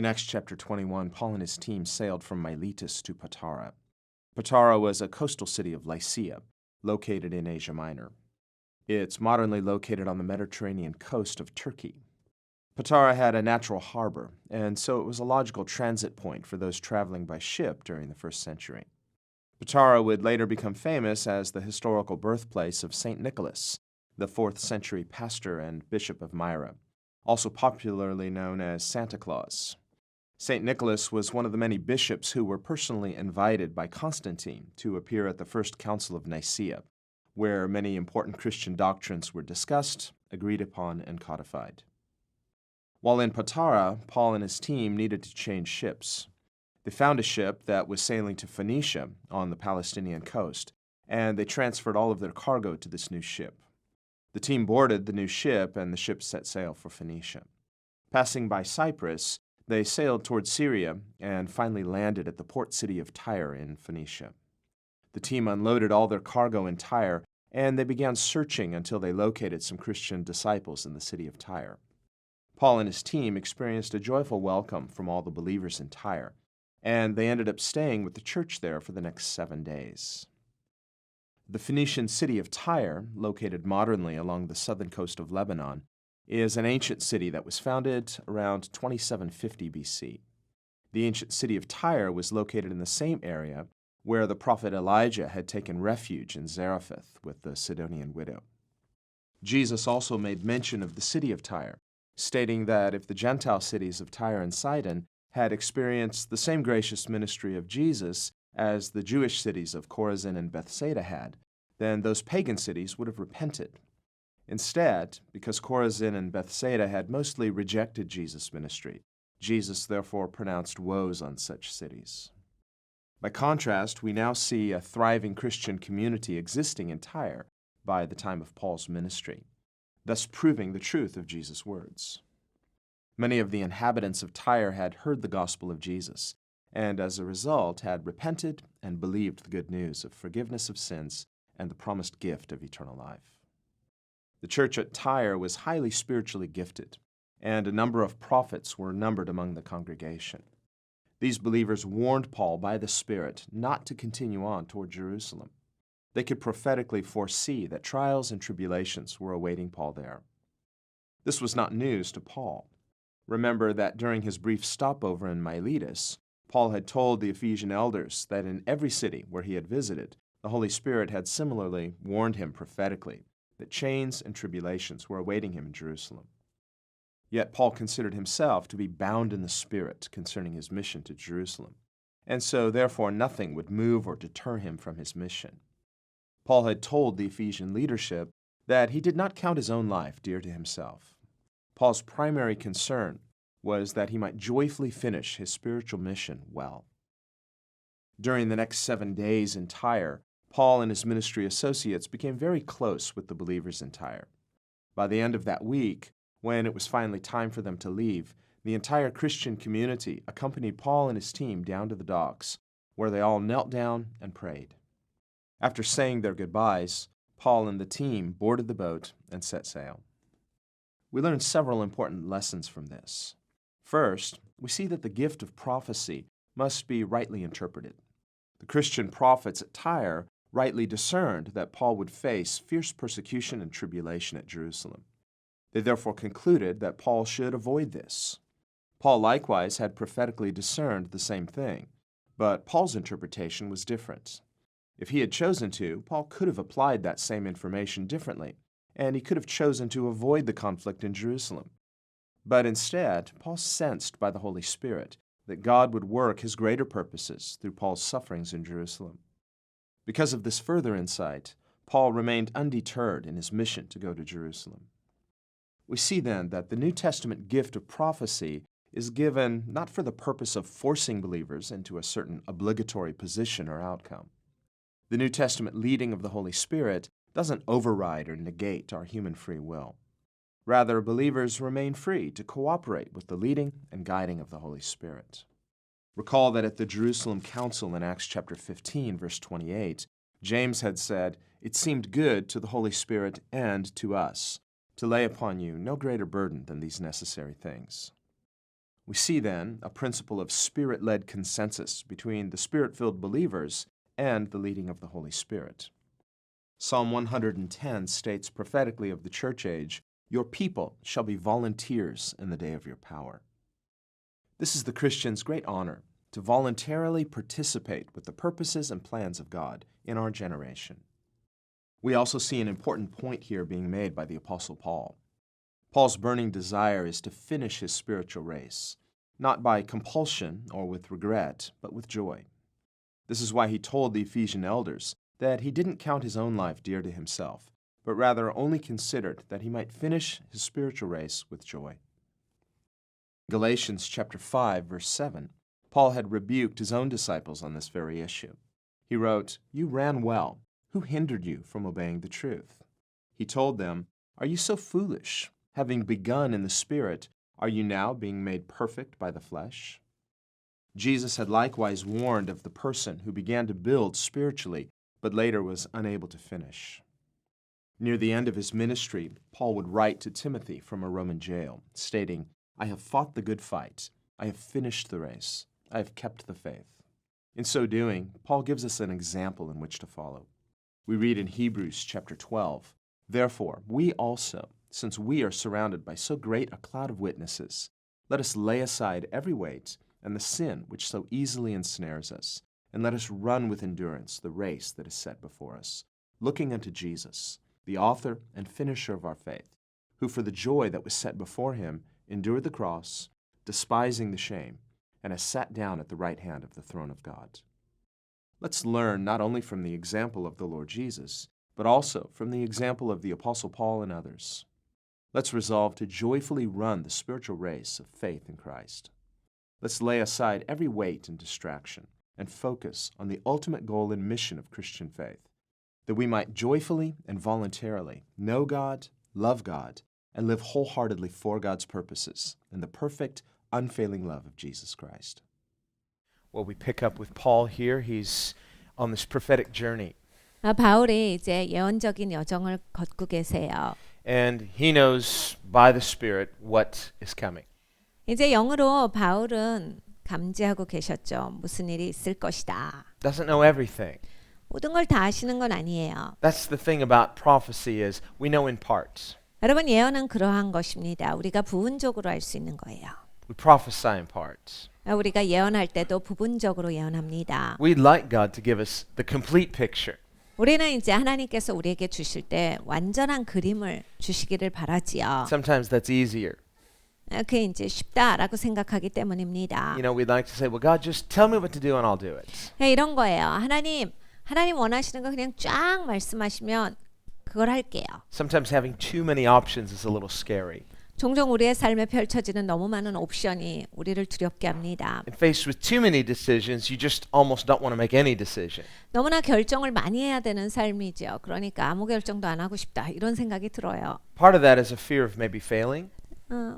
Acts chapter 21, Paul and his team sailed from Miletus to Patara. Patara was a coastal city of Lycia, located in Asia Minor. It's modernly located on the Mediterranean coast of Turkey. Patara had a natural harbor, and so it was a logical transit point for those traveling by ship during the first century. Patara would later become famous as the historical birthplace of St. Nicholas, the 4th century pastor and bishop of Myra, also popularly known as Santa Claus. St. Nicholas was one of the many bishops who were personally invited by Constantine to appear at the First Council of Nicaea, where many important Christian doctrines were discussed, agreed upon, and codified. While in Patara, Paul and his team needed to change ships. They found a ship that was sailing to Phoenicia on the Palestinian coast, and they transferred all of their cargo to this new ship. The team boarded the new ship, and the ship set sail for Phoenicia. Passing by Cyprus, they sailed toward Syria and finally landed at the port city of Tyre in Phoenicia. The team unloaded all their cargo in Tyre, and they began searching until they located some Christian disciples in the city of Tyre. Paul and his team experienced a joyful welcome from all the believers in Tyre, and they ended up staying with the church there for the next 7 days. The Phoenician city of Tyre, located modernly along the southern coast of Lebanon, is an ancient city that was founded around 2750 BC. The ancient city of Tyre was located in the same area where the prophet Elijah had taken refuge in Zarephath with the Sidonian widow. Jesus also made mention of the city of Tyre, stating that if the Gentile cities of Tyre and Sidon had experienced the same gracious ministry of Jesus as the Jewish cities of Chorazin and Bethsaida had, then those pagan cities would have repented. Instead, because Chorazin and Bethsaida had mostly rejected Jesus' ministry, Jesus therefore pronounced woes on such cities. By contrast, we now see a thriving Christian community existing in Tyre by the time of Paul's ministry, thus proving the truth of Jesus' words. Many of the inhabitants of Tyre had heard the gospel of Jesus, and as a result had repented and believed the good news of forgiveness of sins and the promised gift of eternal life. The church at Tyre was highly spiritually gifted, and a number of prophets were numbered among the congregation. These believers warned Paul by the Spirit not to continue on toward Jerusalem. They could prophetically foresee that trials and tribulations were awaiting Paul there. This was not news to Paul. Remember that during his brief stopover in Miletus, Paul had told the Ephesian elders that in every city where he had visited, the Holy Spirit had similarly warned him prophetically that chains and tribulations were awaiting him in Jerusalem. Yet Paul considered himself to be bound in the Spirit concerning his mission to Jerusalem, and so therefore nothing would move or deter him from his mission. Paul had told the Ephesian leadership that he did not count his own life dear to himself. Paul's primary concern was that he might joyfully finish his spiritual mission well. During the next 7 days in Tyre, Paul and his ministry associates became very close with the believers in Tyre. By the end of that week, when it was finally time for them to leave, the entire Christian community accompanied Paul and his team down to the docks, where they all knelt down and prayed. After saying their goodbyes, Paul and the team boarded the boat and set sail. We learn several important lessons from this. First, we see that the gift of prophecy must be rightly interpreted. The Christian prophets at Tyre rightly discerned that Paul would face fierce persecution and tribulation at Jerusalem. They therefore concluded that Paul should avoid this. Paul likewise had prophetically discerned the same thing, but Paul's interpretation was different. If he had chosen to, Paul could have applied that same information differently, and he could have chosen to avoid the conflict in Jerusalem. But instead, Paul sensed by the Holy Spirit that God would work his greater purposes through Paul's sufferings in Jerusalem. Because of this further insight, Paul remained undeterred in his mission to go to Jerusalem. We see then that the New Testament gift of prophecy is given not for the purpose of forcing believers into a certain obligatory position or outcome. The New Testament leading of the Holy Spirit doesn't override or negate our human free will. Rather, believers remain free to cooperate with the leading and guiding of the Holy Spirit. Recall that at the Jerusalem Council in Acts chapter 15, verse 28, James had said, "It seemed good to the Holy Spirit and to us to lay upon you no greater burden than these necessary things." We see then a principle of Spirit-led consensus between the Spirit-filled believers and the leading of the Holy Spirit. Psalm 110 states prophetically of the church age, "Your people shall be volunteers in the day of your power." This is the Christian's great honor, to voluntarily participate with the purposes and plans of God in our generation. We also see an important point here being made by the Apostle Paul. Paul's burning desire is to finish his spiritual race, not by compulsion or with regret, but with joy. This is why he told the Ephesian elders that he didn't count his own life dear to himself, but rather only considered that he might finish his spiritual race with joy. Galatians chapter 5, verse 7, Paul had rebuked his own disciples on this very issue. He wrote, "You ran well. Who hindered you from obeying the truth?" He told them, "Are you so foolish? Having begun in the Spirit, are you now being made perfect by the flesh?" Jesus had likewise warned of the person who began to build spiritually, but later was unable to finish. Near the end of his ministry, Paul would write to Timothy from a Roman jail, stating, "I have fought the good fight. I have finished the race. I have kept the faith." In so doing, Paul gives us an example in which to follow. We read in Hebrews chapter 12, "Therefore, we also, since we are surrounded by so great a cloud of witnesses, let us lay aside every weight and the sin which so easily ensnares us, and let us run with endurance the race that is set before us, looking unto Jesus, the author and finisher of our faith, who for the joy that was set before him endured the cross, despising the shame, and has sat down at the right hand of the throne of God." Let's learn not only from the example of the Lord Jesus, but also from the example of the Apostle Paul and others. Let's resolve to joyfully run the spiritual race of faith in Christ. Let's lay aside every weight and distraction and focus on the ultimate goal and mission of Christian faith, that we might joyfully and voluntarily know God, love God, and live wholeheartedly for God's purposes in the perfect, unfailing love of Jesus Christ. Well, we pick up with Paul here. He's on this prophetic journey. 바울이 이제 예언적인 여정을 걷고 계세요. And he knows by the Spirit what is coming. 이제 영으로 바울은 감지하고 계셨죠. 무슨 일이 있을 것이다. Doesn't know everything. 모든 걸 다 아시는 건 아니에요. That's the thing about prophecy is we know in parts. 여러분 예언은 그러한 것입니다. 우리가 부분적으로 알 수 있는 거예요. We prophesy in parts. 우리가 예언할 때도 부분적으로 예언합니다. We'd like God to give us the complete picture. 우리는 이제 하나님께서 우리에게 주실 때 완전한 그림을 주시기를 바라지요. Sometimes that's easier. 그게 이제 쉽다라고 생각하기 때문입니다. You know, we'd like to say, well, God, just tell me what to do and I'll do it. 이런 거예요. 하나님 원하시는 거 그냥 쫙 말씀하시면 그걸 할게요. Sometimes having too many options is a little scary. 종종 우리의 삶에 펼쳐지는 너무 많은 옵션이 우리를 두렵게 합니다. And faced with too many decisions, you just almost don't want to make any decision. 너무나 결정을 많이 해야 되는 삶이죠. 그러니까 아무 결정도 안 하고 싶다 이런 생각이 들어요. Part of that is a fear of maybe failing.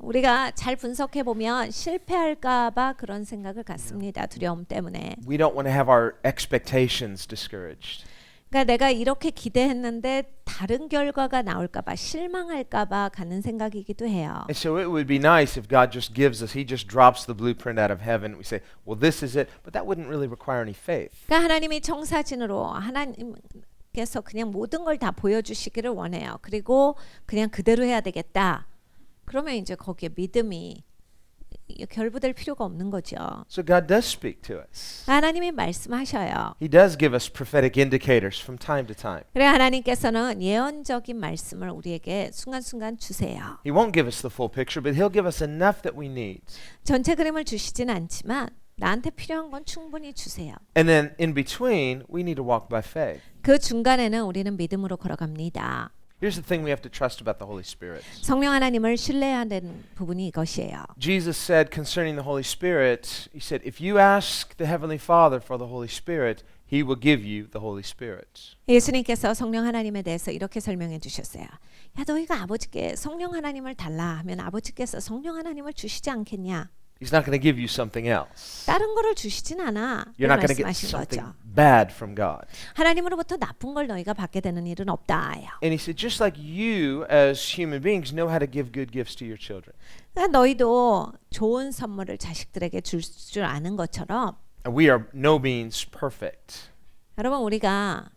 우리가 잘 분석해 보면 실패할까봐 그런 생각을 갖습니다. 두려움 때문에. We don't want to have our expectations discouraged. 그러니까 내가 이렇게 기대했는데 다른 결과가 나올까봐 실망할까봐 갖는 생각이기도 해요. And so it would be nice if God just gives us, He just drops the blueprint out of heaven. We say, well, this is it, but that wouldn't really require any faith. 그러니까 하나님이 청사진으로 하나님께서 그냥 모든 걸 다 보여주시기를 원해요. 그리고 그냥 그대로 해야 되겠다. 그러면 이제 거기에 믿음이 결부될 필요가 없는 거죠. So God does speak to us. 하나님이 말씀하셔요. He does give us prophetic indicators from time to time. 그래 하나님께서는 예언적인 말씀을 우리에게 순간순간 주세요. He won't give us the full picture, but He'll give us enough that we need. 전체 그림을 주시진 않지만 나한테 필요한 건 충분히 주세요. And then in between, we need to walk by faith. 그 중간에는 우리는 믿음으로 걸어갑니다. Here's the thing we have to trust about the Holy Spirit. 성령 하나님을 신뢰하는 부분이 이것이에요. Jesus said concerning the Holy Spirit, He said, if you ask the Heavenly Father for the Holy Spirit, He will give you the Holy Spirit. 예수님께서 성령 하나님에 대해서 이렇게 설명해 주셨어요. 야 너희가 아버지께 성령 하나님을 달라 하면 아버지께서 성령 하나님을 주시지 않겠냐? He's not going to give you something else. 다른 거를 주시진 않아. You're not going to get 말씀하신 something 거죠. bad from God. 하나님으로부터 나쁜 걸 너희가 받게 되는 일은 없다요. And he said, just like you as human beings know how to give good gifts to your children. 그러니까 너희도 좋은 선물을 자식들에게 줄 줄 아는 것처럼 And we are no means perfect. 여러분 우리가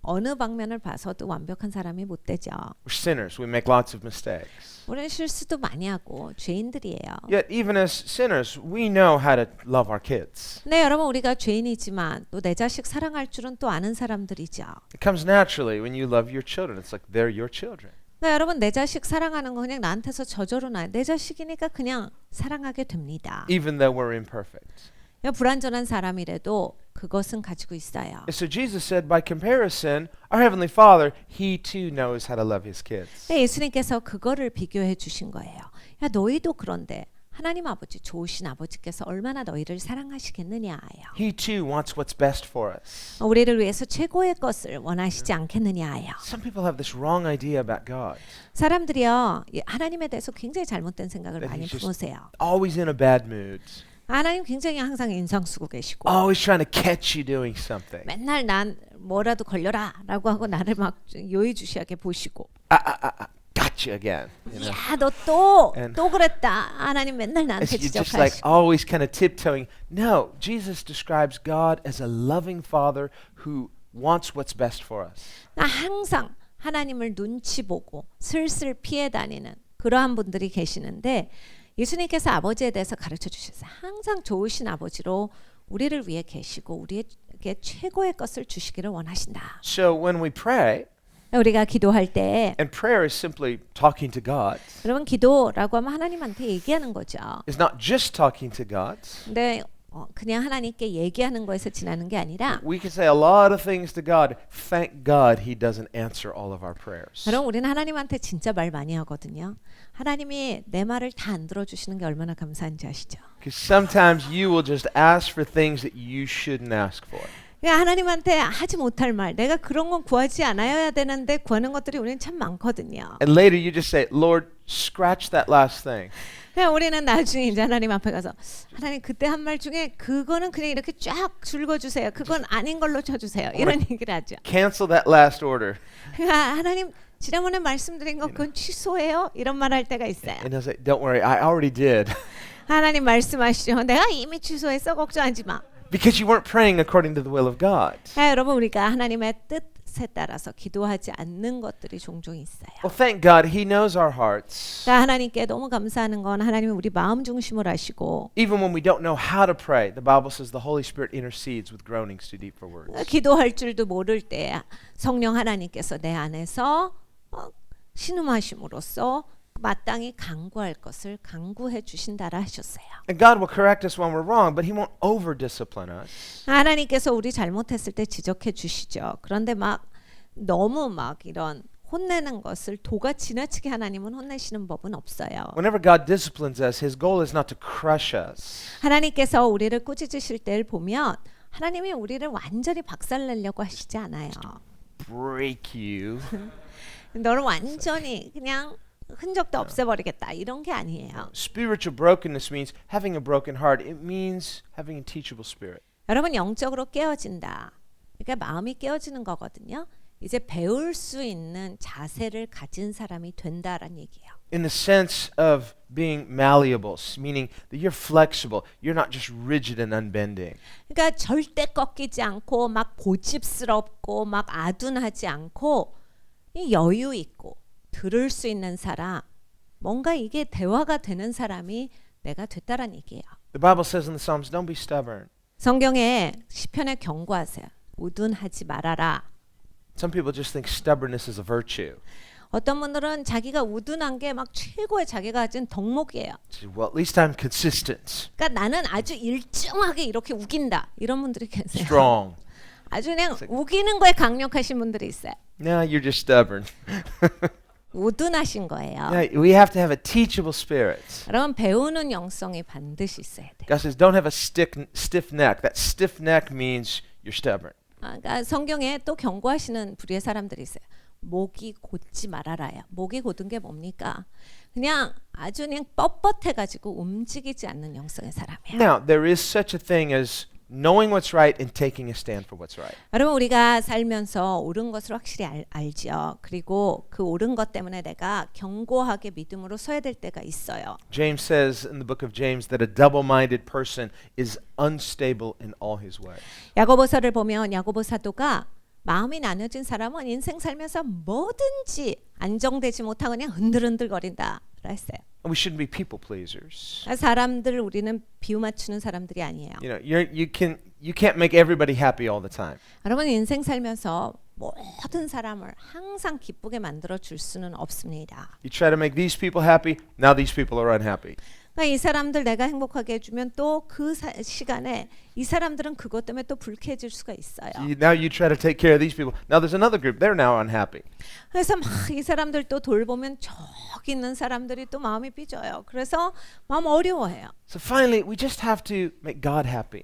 어느 방면을 봐서도 완벽한 사람이 못 되죠. We're sinners. We make lots of mistakes. 우리는 실수도 많이 하고 죄인들이에요. Yet even as sinners, we know how to love our kids. 네, 여러분 우리가 죄인이지만 또 내 자식 사랑할 줄은 또 아는 사람들이죠. It comes naturally when you love your children. It's like they're your children. 그러니까 여러분 내 자식 사랑하는 거 그냥 나한테서 저절로 나요. 내 자식이니까 그냥 사랑하게 됩니다. Even though we're imperfect. 불완전한 사람이라도 그것은 가지고 있어요. And so Jesus said, by comparison, our Heavenly Father, He too knows how to love His kids. 네, 예수님께서 그거를 비교해 주신 거예요. 야 너희도 그런데 하나님 아버지 좋으신 아버지께서 얼마나 너희를 사랑하시겠느냐예요. He too wants what's best for us. 우리를 위해서 최고의 것을 원하시지 않겠느냐예요. Some people have this wrong idea about God. 사람들이요 하나님에 대해서 굉장히 잘못된 생각을 That 많이 He's just 품으세요. always in a bad mood. 하나님 굉장히 항상 인상 쓰고 계시고 Always trying to catch you doing something. 맨날 난 뭐라도 걸려라라고 하고 나를 막 요의주시하게 보시고 Gotcha again. You know? 야 너 또 And- 그랬다. 하나님 맨날 And 나한테 so you're just like 지적하시고 always kind of tiptoeing. No, Jesus describes God as a loving Father who wants what's best for us. 나 항상 하나님을 눈치 보고 슬슬 피해 다니는 그러한 분들이 계시는데 예수님께서 아버지에 대해서 가르쳐 주셨어요. 항상 좋으신 아버지로 우리를 위해 계시고 우리에게 최고의 것을 주시기를 원하신다. So when we pray, 우리가 기도할 때 and prayer is simply talking to God, 여러분 기도라고 하면 하나님한테 얘기하는 거죠. it's not just talking to God. 근데 그냥 하나님께 얘기하는 거에서 지나는 게 아니라 We can say a lot of things to God. Thank God He doesn't answer all of our prayers. 여러분 우리는 하나님한테 진짜 말 많이 하거든요. 하나님이 내 말을 다 안 들어주시는 게 얼마나 감사한지 아시죠? Because sometimes you will just ask for things that you shouldn't ask for. 그러니까 하나님한테 하지 못할 말, 내가 그런 건 구하지 않아야 되는데 구하는 것들이 우리는 참 많거든요. And later you just say, Lord, scratch that last thing. 그냥 우리는 나중에 이제 하나님 앞에 가서 하나님 그때 한 말 중에 그거는 그냥 이렇게 쫙 줄거주세요. 그건 아닌 걸로 쳐주세요. 이런 얘기를 하죠. Cancel that last order. 그러니까 하나님 지난번에 말씀드린 거 그건 취소해요. 이런 말 할 때가 있어요. And he'll say, don't worry, I already did. 하나님 말씀하시죠. 내가 이미 취소했어. 걱정하지 마. Because you weren't praying according to the will of God. 여러분 우리가 하나님의 뜻에 따라서 기도하지 않는 것들이 종종 있어요. Well, thank God He knows our hearts. 하나님께 너무 감사하는 건 하나님이 우리 마음 중심을 아시고 Even when we don't know how to pray, the Bible says the Holy Spirit intercedes with groanings too deep for words. 기도할 줄도 모를 때 성령 하나님께서 내 안에서 신음하심으로써 마땅히 강구할 것을 강구해 주신다라 하셨어요. And God will correct us when we're wrong, but He won't over discipline us. 하나님께서 우리 잘못했을 때 지적해 주시죠. 그런데 막 너무 막 이런 혼내는 것을 도가 지나치게 하나님은 혼내시는 법은 없어요. Whenever God disciplines us, His goal is not to crush us. 하나님께서 우리를 꾸짖으실 때를 보면 하나님이 우리를 완전히 박살내려고 하시지 않아요. Break you. 너를 완전히 그냥 흔적도 없애버리겠다 이런 게 아니에요. Spiritual brokenness means having a broken heart. It means having a teachable spirit. 여러분 영적으로 깨어진다. 그러니까 마음이 깨어지는 거거든요. 이제 배울 수 있는 자세를 가진 사람이 된다라는 얘기예요. In the sense of being malleable, meaning that you're flexible. You're not just rigid and unbending. 그러니까 절대 꺾이지 않고 막 고집스럽고 막 아둔하지 않고 이 여유 있고 들을 수 있는 사람, 뭔가 이게 대화가 되는 사람이 내가 됐다라는 얘기예요. The Bible says in the Psalms, don't be stubborn. 성경에 시편에 경고하세요. 우둔하지 말아라. Some people just think stubbornness is a virtue. 어떤 분들은 자기가 우둔한 게 막 최고의 자기가 가진 덕목이에요. Well, at least I'm consistent, 그러니까 나는 아주 일정하게 이렇게 우긴다. 이런 분들이 계세요. strong. 아주 그냥 우기는 거에 강력하신 분들이 있어요. No, you're just stubborn. 우둔하신 거예요. No, we have to have a teachable spirit. 여러분 배우는 영성이 반드시 있어야 돼요. God says, don't have a stiff neck. That stiff neck means you're stubborn. 그러니까 성경에 또 경고하시는 부류의 사람들이 있어요. 목이 곧지 말아라요. 목이 곧은 게 뭡니까? 그냥 아주 그냥 뻣뻣해가지고 움직이지 않는 영성의 사람이에요. Now, there is such a thing as knowing what's right and taking a stand for what's right. 여러분 우리가 살면서 옳은 것을 확실히 알죠. 그리고 그 옳은 것 때문에 내가 견고하게 믿음으로 서야 될 때가 있어요. James says in the book of James that a double-minded person is unstable in all his ways. 야고보서를 보면 야고보 사도가 마음이 나눠진 사람은 인생 살면서 뭐든지 안정되지 못하고 그냥 흔들흔들거린다 했어요. And we shouldn't be people pleasers. 사람들 우리는 비유 맞추는 사람들이 아니에요. You know, you can't make everybody happy all the time. 여러분 인생 살면서 모든 사람을 항상 기쁘게 만들어 줄 수는 없습니다. You try to make these people happy, now these people are unhappy. 그러니까 이 사람들 내가 행복하게 해주면 또 그 시간에 이 사람들은 그것 때문에 또 불쾌해질 수가 있어요. Now you try to take care of these people. Now there's another group. They're now unhappy. 그래서 막 이 사람들 또 돌보면 저기 있는 사람들이 또 마음이 삐져요. 그래서 마음 어려워해요. So finally, we just have to make God happy.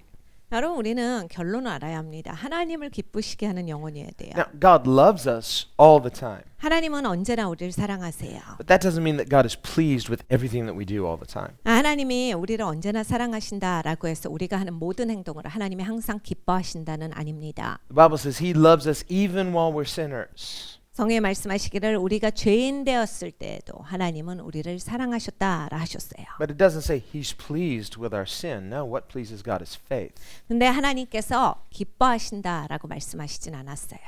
여러분 우리는 결론을 알아야 합니다. 하나님을 기쁘시게 하는 영혼이어야 돼요. Now, God loves us all the time. 하나님은 언제나 우리를 사랑하세요. But that doesn't mean that God is pleased with everything that we do all the time. 하나님이 우리를 언제나 사랑하신다라고 해서 우리가 하는 모든 행동을 하나님이 항상 기뻐하신다는 아닙니다. The Bible says He loves us even while we're sinners. 성경에 말씀하시기를 우리가 죄인 되었을 때에도 하나님은 우리를 사랑하셨다라 하셨어요. But it doesn't say He's pleased with our sin. No, what pleases God is faith. 근데 하나님께서 기뻐하신다라고 말씀하시진 않았어요.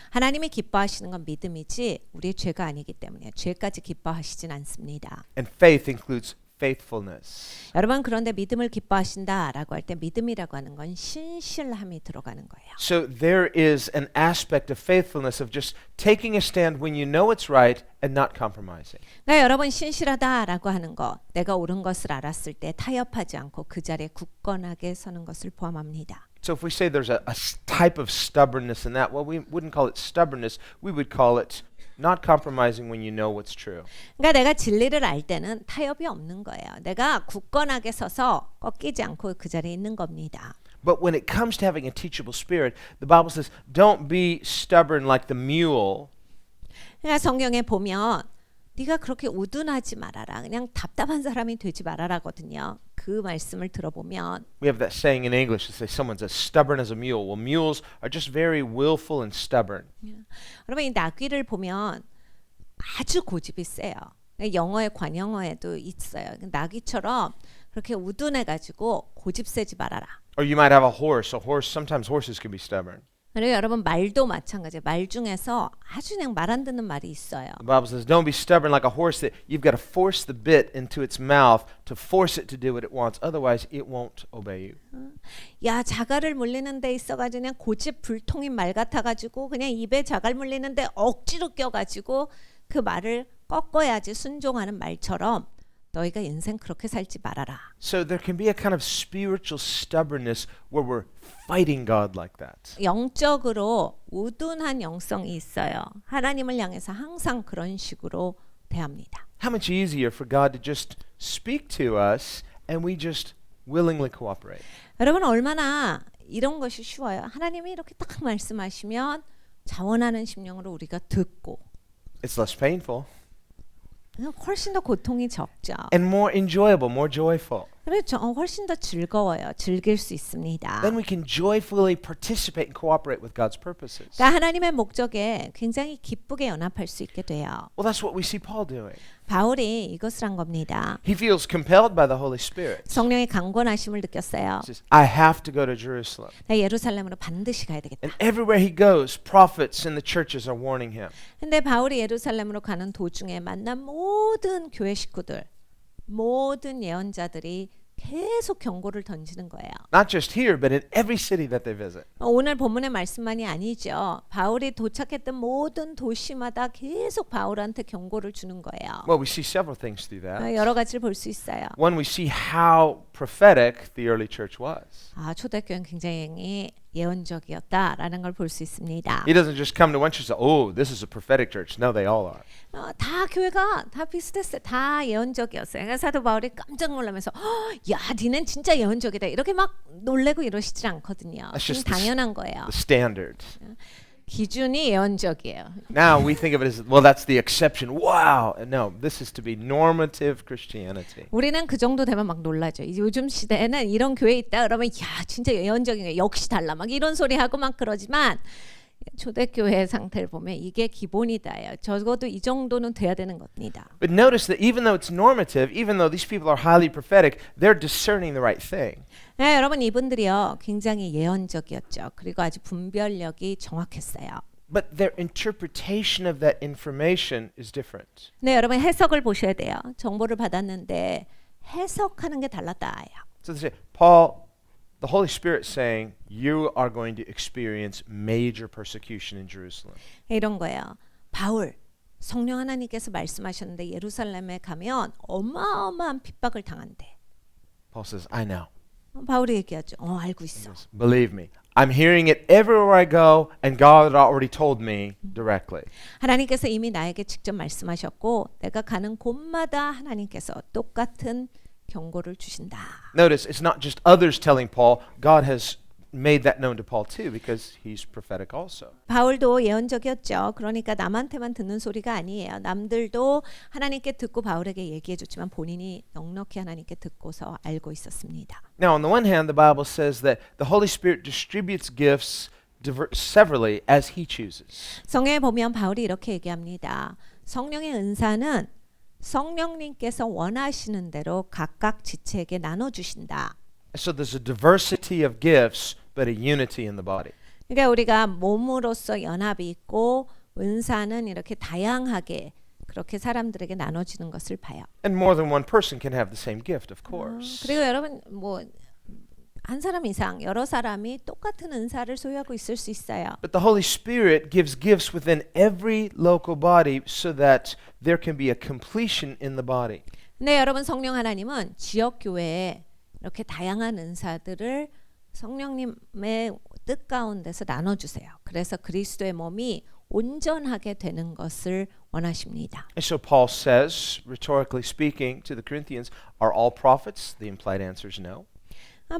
하나님이 기뻐하시는 건 믿음이지 우리의 죄가 아니기 때문에 죄까지 기뻐하시진 않습니다. And faith includes faithfulness. 여러분 그런데 믿음을 기뻐하신다라고 할 때 믿음이라고 하는 건 신실함이 들어가는 거예요. So there is an aspect of faithfulness of just taking a stand when you know it's right and not compromising. 그러니까 여러분 신실하다라고 하는 거 내가 옳은 것을 알았을 때 타협하지 않고 그 자리에 굳건하게 서는 것을 포함합니다. So if we say there's a type of stubbornness in that, well, we wouldn't call it stubbornness. We would call it not compromising when you know what's true. 그러니까 내가 진리를 알 때는 타협이 없는 거예요. 내가 굳건하게 서서 꺾이지 않고 그 자리에 있는 겁니다. But when it comes to having a teachable spirit, the Bible says, don't be stubborn like the mule. 그러니까 성경에 보면 네가 그렇게 우둔하지 말아라. 그냥 답답한 사람이 되지 말아라거든요. 그 말씀을 들어보면 We have that saying in English to say someone's as stubborn as a mule. Well, mules are just very willful and stubborn. 여러분 이 나귀를 보면 아주 고집이 세요. 영어의 관영어에도 있어요. 나귀처럼 그렇게 우둔해가지고 고집 세지 말아라. Or you might have a horse. Sometimes horses can be stubborn. 그리고 여러분 말도 마찬가지예요. 말 중에서 아주 그냥 말 안 듣는 말이 있어요. The Bible says, don't be stubborn like a horse that you've got to force the bit into its mouth to force it to do what it wants. Otherwise, it won't obey you. 야 자갈을 물리는 데 있어가지고 그냥 고집 불통인 말 같아가지고 그냥 입에 자갈 물리는데 억지로 껴가지고 그 말을 꺾어야지 순종하는 말처럼 너희가 인생 그렇게 살지 말아라. So there can be a kind of spiritual stubbornness where we're fighting God like that. 영적으로 우둔한 영성이 있어요. 하나님을 향해서 항상 그런 식으로 대합니다. How much easier for God to just speak to us and we just willingly cooperate. 여러분 얼마나 이런 것이 쉬워요. 하나님이 이렇게 딱 말씀하시면 자원하는 심령으로 우리가 듣고 It's less painful 훨씬 더 고통이 적죠. and more enjoyable, more joyful. 그렇죠. 훨씬 더 즐거워요. 즐길 수 있습니다. Then we can joyfully participate and cooperate with God's purposes. 그러니까 하나님의 목적에 굉장히 기쁘게 연합할 수 있게 돼요. Well, that's what we see Paul doing. 바울이 이것을 한 겁니다. He feels compelled by the Holy Spirit. 성령의 강권하심을 느꼈어요. He says, I have to go to Jerusalem. 나 예루살렘으로 반드시 가야 되겠다. And everywhere he goes, prophets in the churches are warning him. 근데 바울이 예루살렘으로 가는 도중에 만난 모든 교회 식구들, 모든 예언자들이 계속 경고를 던지는 거예요. Not just here, but in every city that they visit. 오늘 본문의 말씀만이 아니죠. 바울이 도착했던 모든 도시마다 계속 바울한테 경고를 주는 거예요. Well, we see several things through that. 여러 가지를 볼 수 있어요. One, we see how prophetic the early church was. 초대교회는 굉장히 예언적이었다라는 걸 볼 수 있습니다. He doesn't just come to one church and say, oh, this is a prophetic church. No, they all are. 다 교회가 다 비슷했어요. 다 예언적이었어요. 그러니까 사도 바울이 깜짝 놀라면서 야, 니는 진짜 예언적이다. 이렇게 막 놀래고 이러시질 않거든요. That's just 당연한 거예요. the standard. 기준이 예언적이에요. Now we think of it as, well, that's the exception. Wow. No, this is to be normative Christianity. 우리는 그 정도 되면 막 놀라죠. 이제 요즘 시대에는 이런 교회 있다 그러면 야 진짜 예언적인 거 역시 달라 막 이런 소리 하고 막 그러지만 초대교회 상태를 보면 이게 기본이다요. 적어도 이 정도는 돼야 되는 겁니다. But notice that even though it's normative, even though these people are highly prophetic, they're discerning the right thing. 네, 여러분 이분들이요 굉장히 예언적이었죠. 그리고 아주 분별력이 정확했어요. But their interpretation of that information is different. 네, 여러분 해석을 보셔야 돼요. 정보를 받았는데 해석하는 게 달랐다요. So they say, Paul, the Holy Spirit saying, you are going to experience major persecution in Jerusalem. 이런 거예요. 바울, 성령 하나님께서 말씀하셨는데 예루살렘에 가면 어마어마한 핍박을 당한대. Paul says, I know. 바울이 얘기하죠. 알고 있어. Yes, believe me. I'm hearing it everywhere I go, and God already told me directly. 하나님께서 이미 나에게 직접 말씀하셨고 내가 가는 곳마다 하나님께서 똑같은 경고를 주신다. Notice, it's not just others telling Paul. God has made that known to Paul too, because he's prophetic also. 바울도 예언적이었죠. 그러니까 남한테만 듣는 소리가 아니에요. 남들도 하나님께 듣고 바울에게 얘기해 줬지만 본인이 넉넉히 하나님께 듣고서 알고 있었습니다. Now, on the one hand, the Bible says that the Holy Spirit distributes gifts severally as he chooses. 성경에 보면 바울이 이렇게 얘기합니다. 성령의 은사는 성령님께서 원하시는 대로 각각 지체에게 나눠주신다. So there's a diversity of gifts, but a unity in the body. 그러니까 우리가 몸으로서 연합이 있고 은사는 이렇게 다양하게 그렇게 사람들에게 나눠지는 것을 봐요. And more than one person can have the same gift, of course. 그리고 여러분 뭐 한 사람 이상 여러 사람이 똑같은 은사를 소유하고 있을 수 있어요. But the Holy Spirit gives gifts within every local body so that there can be a completion in the body. 네, 여러분 성령 하나님은 지역 교회에 이렇게 다양한 은사들을 성령님의 뜻 가운데서 나눠 주세요. 그래서 그리스도의 몸이 온전하게 되는 것을 원하십니다. And so Paul says, rhetorically speaking, to the Corinthians, are all prophets? The implied answer is no.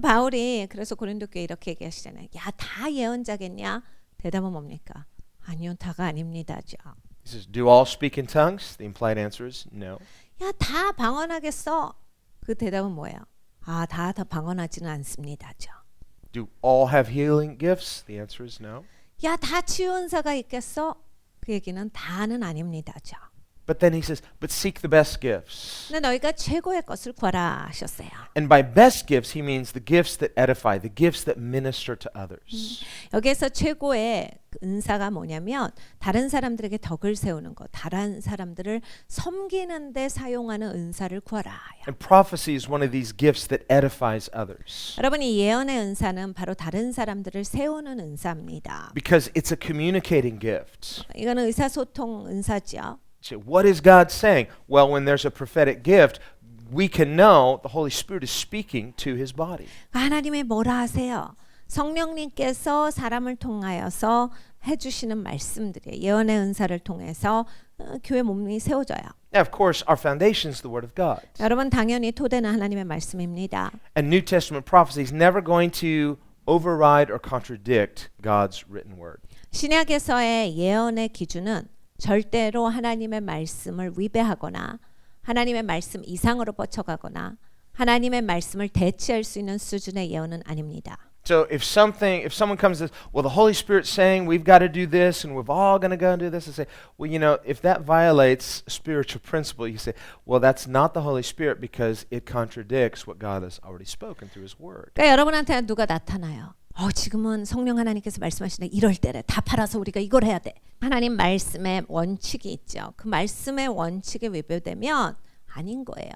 바울이 그래서 고린도 교회 이렇게 얘기하시잖아요. 야, 다 예언자겠냐? 대답은 뭡니까? 아니요, 다가 아닙니다죠. He says, do all speak in tongues? The implied answer is no. 야, 다 방언하겠어? 그 대답은 뭐예요? 아, 다 방언하지는 않습니다죠. Do all have healing gifts? The answer is no. 야, 다 치유 은사가 있겠어? 그 얘기는 다는 아닙니다죠. But then he says, but seek the best gifts. 근데 너희가 최고의 것을 구하라 하셨어요. And by best gifts, he means the gifts that edify, the gifts that minister to others. 여기에서 최고의 은사가 뭐냐면 다른 사람들에게 덕을 세우는 것, 다른 사람들을 섬기는 데 사용하는 은사를 구하라. And prophecy is one of these gifts that edifies others. 여러분 이 예언의 은사는 바로 다른 사람들을 세우는 은사입니다. Because it's a communicating gift. 이거는 의사소통 은사죠. So what is God saying? Well, when there's a prophetic gift, we can know the Holy Spirit is speaking to his body. 하나님이 뭐라 하세요? 성령님께서 사람을 통하여서 해주시는 말씀들이 예언의 은사를 통해서 교회 몸이 세워져요. Now, of course, our foundation is the Word of God. 여러분 당연히 토대는 하나님의 말씀입니다. And New Testament prophecy is never going to override or contradict God's written word. 신약에서의 예언의 기준은 절대로 하나님의 말씀을 위배하거나 하나님의 말씀 이상으로 뻗쳐가거나 하나님의 말씀을 대체할 수 있는 수준의 예언은 아닙니다. So if someone comes and says, well, the Holy Spirit's saying we've got to do this and we're all going to go and do this, and say, well, you know, if that violates spiritual principle, you say, well, that's not the Holy Spirit because it contradicts what God has already spoken through his word. 그러니까 여러분한테 누가 나타나요. 지금은 성령 하나님께서 말씀하시는데 이럴 때래. 다 팔아서 우리가 이걸 해야 돼. 하나님 말씀의 원칙이 있죠. 그 말씀의 원칙에 위배되면 아닌 거예요.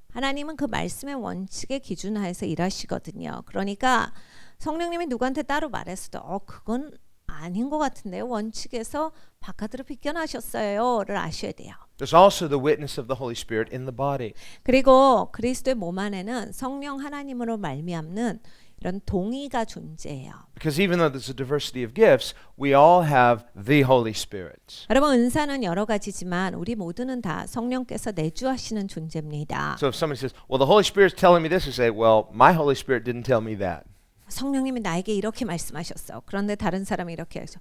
하나님은 그 말씀의 원칙에 기준하에서 일하시거든요. 그러니까 성령님이 누구한테 따로 말했어도 그건 아닌 것 같은데요. 원칙에서 바깥으로 비껴나셨어요를 아셔야 돼요. There's also the witness of the Holy Spirit in the body. 그리고 그리스도의 몸 안에는 성령 하나님으로 말미암는 이런 동의가 존재해요. Because even though there's a diversity of gifts, we all have the Holy Spirit. 여러분 은사는 여러 가지지만 우리 모두는 다 성령께서 내주하시는 존재입니다. So if somebody says, well, the Holy Spirit's telling me this, you say, well, my Holy Spirit didn't tell me that. 성령님이 나에게 이렇게 말씀하셨어. 그런데 다른 사람이 이렇게 해서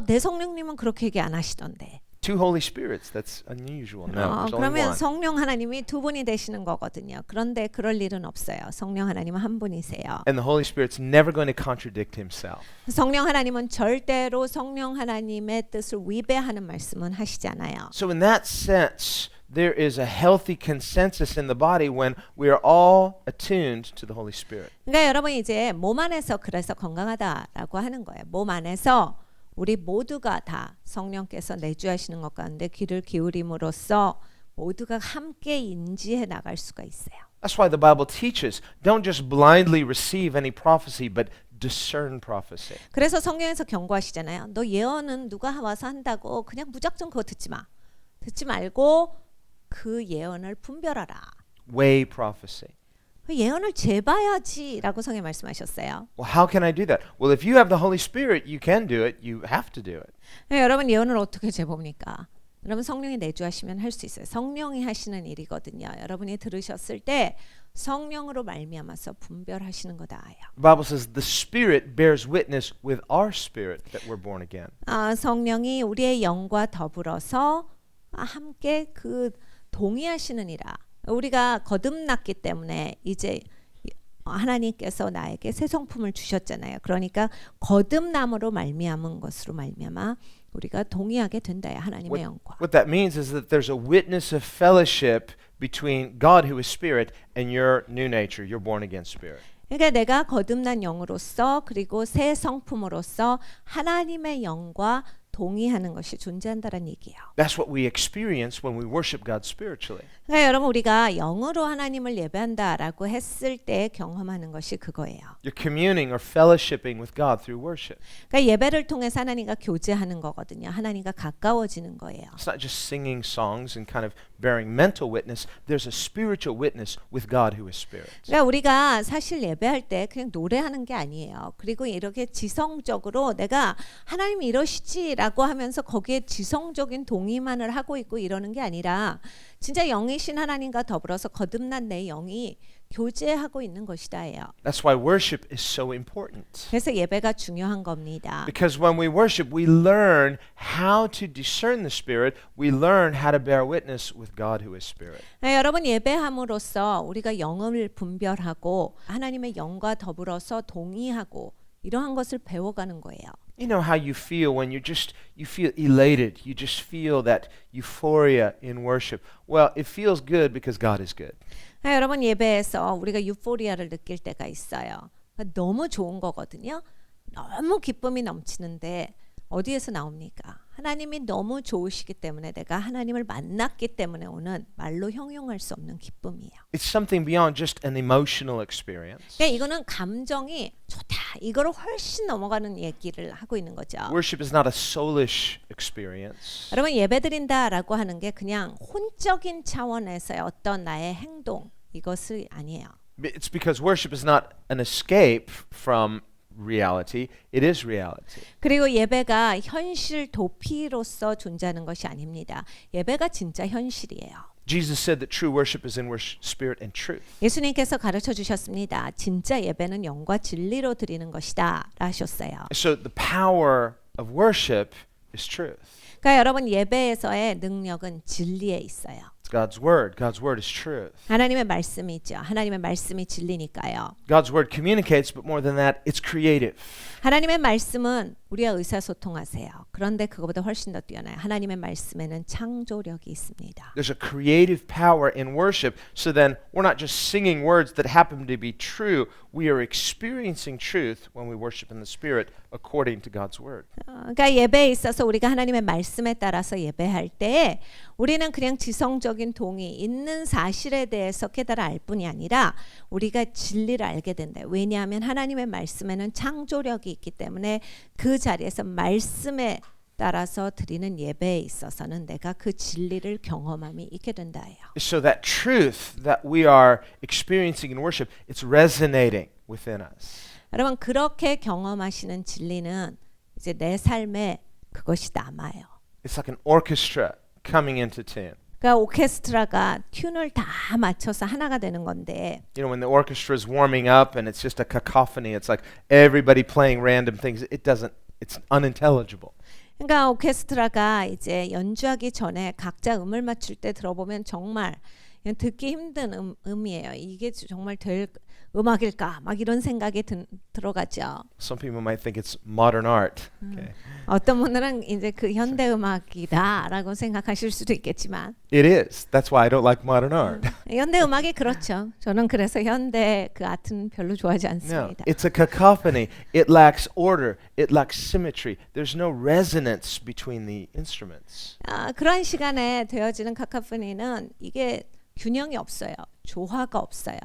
내 성령님은 그렇게 얘기 안 하시던데. Two Holy Spirits, that's unusual. No, there's only 그러면 one. 성령 하나님이 두 분이 되시는 거거든요. 그런데 그럴 일은 없어요. 성령 하나님은 한 분이세요. And the Holy Spirit's never going to contradict himself. 성령 하나님은 절대로 성령 하나님의 뜻을 위배하는 말씀은 하시지 않아요. So in that sense, there is a healthy consensus in the body when we are all attuned to the Holy Spirit. 그러니까 여러분 이제 몸 안에서 그래서 건강하다라고 하는 거예요. 몸 안에서 우리 모두가 다 성령께서 내주하시는 것 가운데 귀를 기울임으로써 모두가 함께 인지해 나갈 수가 있어요. That's why the Bible teaches, don't just blindly receive any prophecy, but discern prophecy. 그래서 성경에서 경고하시잖아요. 너 예언은 누가 와서 한다고 그냥 무작정 그거 듣지 마. 듣지 말고 그 예언을 분별하라. Weigh prophecy. 그 예언을 재봐야지라고 성에 말씀하셨어요. Well, how can I do that? Well, if you have the Holy Spirit, you can do it. You have to do it. 여러분 예언을 어떻게 재봅니까? 여러분 성령이 내주하시면 할 수 있어요. 성령이 하시는 일이거든요. 여러분이 들으셨을 때 성령으로 말미암아서 분별하시는 거다요. The Bible says the Spirit bears witness with our spirit that we're born again. 성령이 우리의 영과 더불어서 함께 그 동의하시느니라. 우리가 거듭났기 때문에 이제 하나님께서 나에게 새 성품을 주셨잖아요. 그러니까 거듭남으로 말미암은 것으로 말미암아 우리가 동의하게 된다요. 하나님의 영과. What that means is that there's a witness of fellowship between God who is Spirit and your new nature, your born again spirit. 그러니까 내가 거듭난 영으로서 그리고 새 성품으로서 하나님의 영과 동의하는 것이 존재한다는 얘기예요. That's what we experience when we worship God spiritually. 그러니까 여러분 우리가 영으로 하나님을 예배한다라고 했을 때 경험하는 것이 그거예요. You're communing or fellowshipping with God through worship. 그러니까 예배를 통해서 하나님과 교제하는 거거든요. 하나님과 가까워지는 거예요. It's not just singing songs and kind of bearing mental witness. There's a spiritual witness with God who is Spirit. 그러니까 우리가 사실 예배할 때 그냥 노래하는 게 아니에요. 그리고 이렇게 지성적으로 내가 하나님이 이러시지라고 하면서 거기에 지성적인 동의만을 하고 있고 이러는 게 아니라 진짜 영이신 하나님과 더불어서 거듭난 내 영이 교제하고 있는 것이다예요. That's why worship is so important. 그래서 예배가 중요한 겁니다. Because when we worship, we learn how to discern the Spirit. We learn how to bear witness with God who is Spirit. 여러분 예배함으로써 우리가 영을 분별하고 하나님의 영과 더불어서 동의하고 이러한 것을 배워가는 거예요. You know how you feel when you feel elated. You just feel that euphoria in worship. Well, it feels good because God is good. 여러분 예배에서 우리가 유포리아를 느낄 때가 있어요. 너무 좋은 거거든요. 너무 기쁨이 넘치는데 어디에서 나옵니까? 하나님이 너무 좋으시기 때문에 내가 하나님을 만났기 때문에 오는 말로 형용할 수 없는 기쁨이에요. It's something beyond just an emotional experience. 그러니까 이거는 감정이 좋다. 이거를 훨씬 넘어가는 얘기를 하고 있는 거죠. Worship is not a soulish experience. 여러분 예배드린다라고 하는 게 그냥 혼적인 차원에서의 어떤 나의 행동 이것이 아니에요. It's because worship is not an escape from reality. It is reality. 그리고 예배가 현실 도피로서 존재하는 것이 아닙니다. 예배가 진짜 현실이에요. Jesus said that true worship is in spirit and truth. 예수님께서 가르쳐 주셨습니다. 진짜 예배는 영과 진리로 드리는 것이다 하셨어요. So the power of worship is truth. 그러니까 여러분 예배에서의 능력은 진리에 있어요. It's God's word. God's word is truth. 하나님의 말씀이죠. 하나님의 말씀이 진리니까요. God's word communicates, but more than that, it's creative. 하나님의 말씀은 우리와 의사소통하세요. 그런데 그것보다 훨씬 더 뛰어나요. 하나님의 말씀에는 창조력이 있습니다. There's a creative power in worship. So then we're not just singing words that happen to be true. We are experiencing truth when we worship in the Spirit according to God's word. 그러니까 예배에 있어서 우리가 하나님의 말씀에 따라서 예배할 때 우리는 그냥 지성적인 동의 있는 사실에 대해서 깨달아 알 뿐이 아니라 우리가 진리를 알게 된다. 왜냐하면 하나님의 말씀에는 창조력이 있기 때문에 그 자리에서 말씀에 따라서 드리는 예배에 있어서는 내가 그 진리를 경험함이 있게 된다예요. So that truth that we are experiencing in worship, it's resonating within us. 여러분 그렇게 경험하시는 진리는 이제 내 삶에 그것이 남아요. It's like an orchestra coming into tune. 그러니까 오케스트라가 튠을 다 맞춰서 하나가 되는 건데 You know, when the orchestra is warming up and it's just a cacophony, it's like everybody playing random things. It's unintelligible. 그러니까 오케스트라가 이제 연주하기 전에 각자 음을 맞출 때 들어보면 정말 그냥 듣기 힘든 음이에요. 이게 정말 될 음악일까? 막 이런 생각이 들어가죠. Some people might think it's modern art. Okay. 어떤 분들은 이제 그 현대 음악이다라고 생각하실 수도 있겠지만 It is. That's why I don't like modern art. 현대 음악이 그렇죠. 저는 그래서 현대 그 아트는 별로 좋아하지 No, 않습니다. it's a cacophony. It lacks order. It lacks symmetry. There's no resonance between the instruments. 그런 시간에 되어지는 카카포니는 이게 균형이 없어요. 조화가 없어요.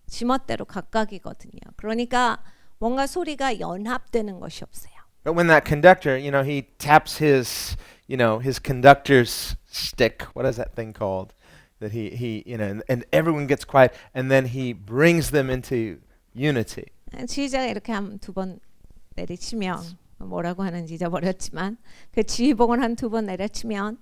지멋대로 각각이거든요. 그러니까 뭔가 소리가 연합되는 것이 없어요. But when that conductor, you know, he taps his, you know, his conductor's stick. What is that thing called? That he, you know, and everyone gets quiet, and then he brings them into unity. 지휘자가 이렇게 한 두 번 내리치면 뭐라고 하는지 잊어버렸지만 그 지휘봉을 한 두 번 내려치면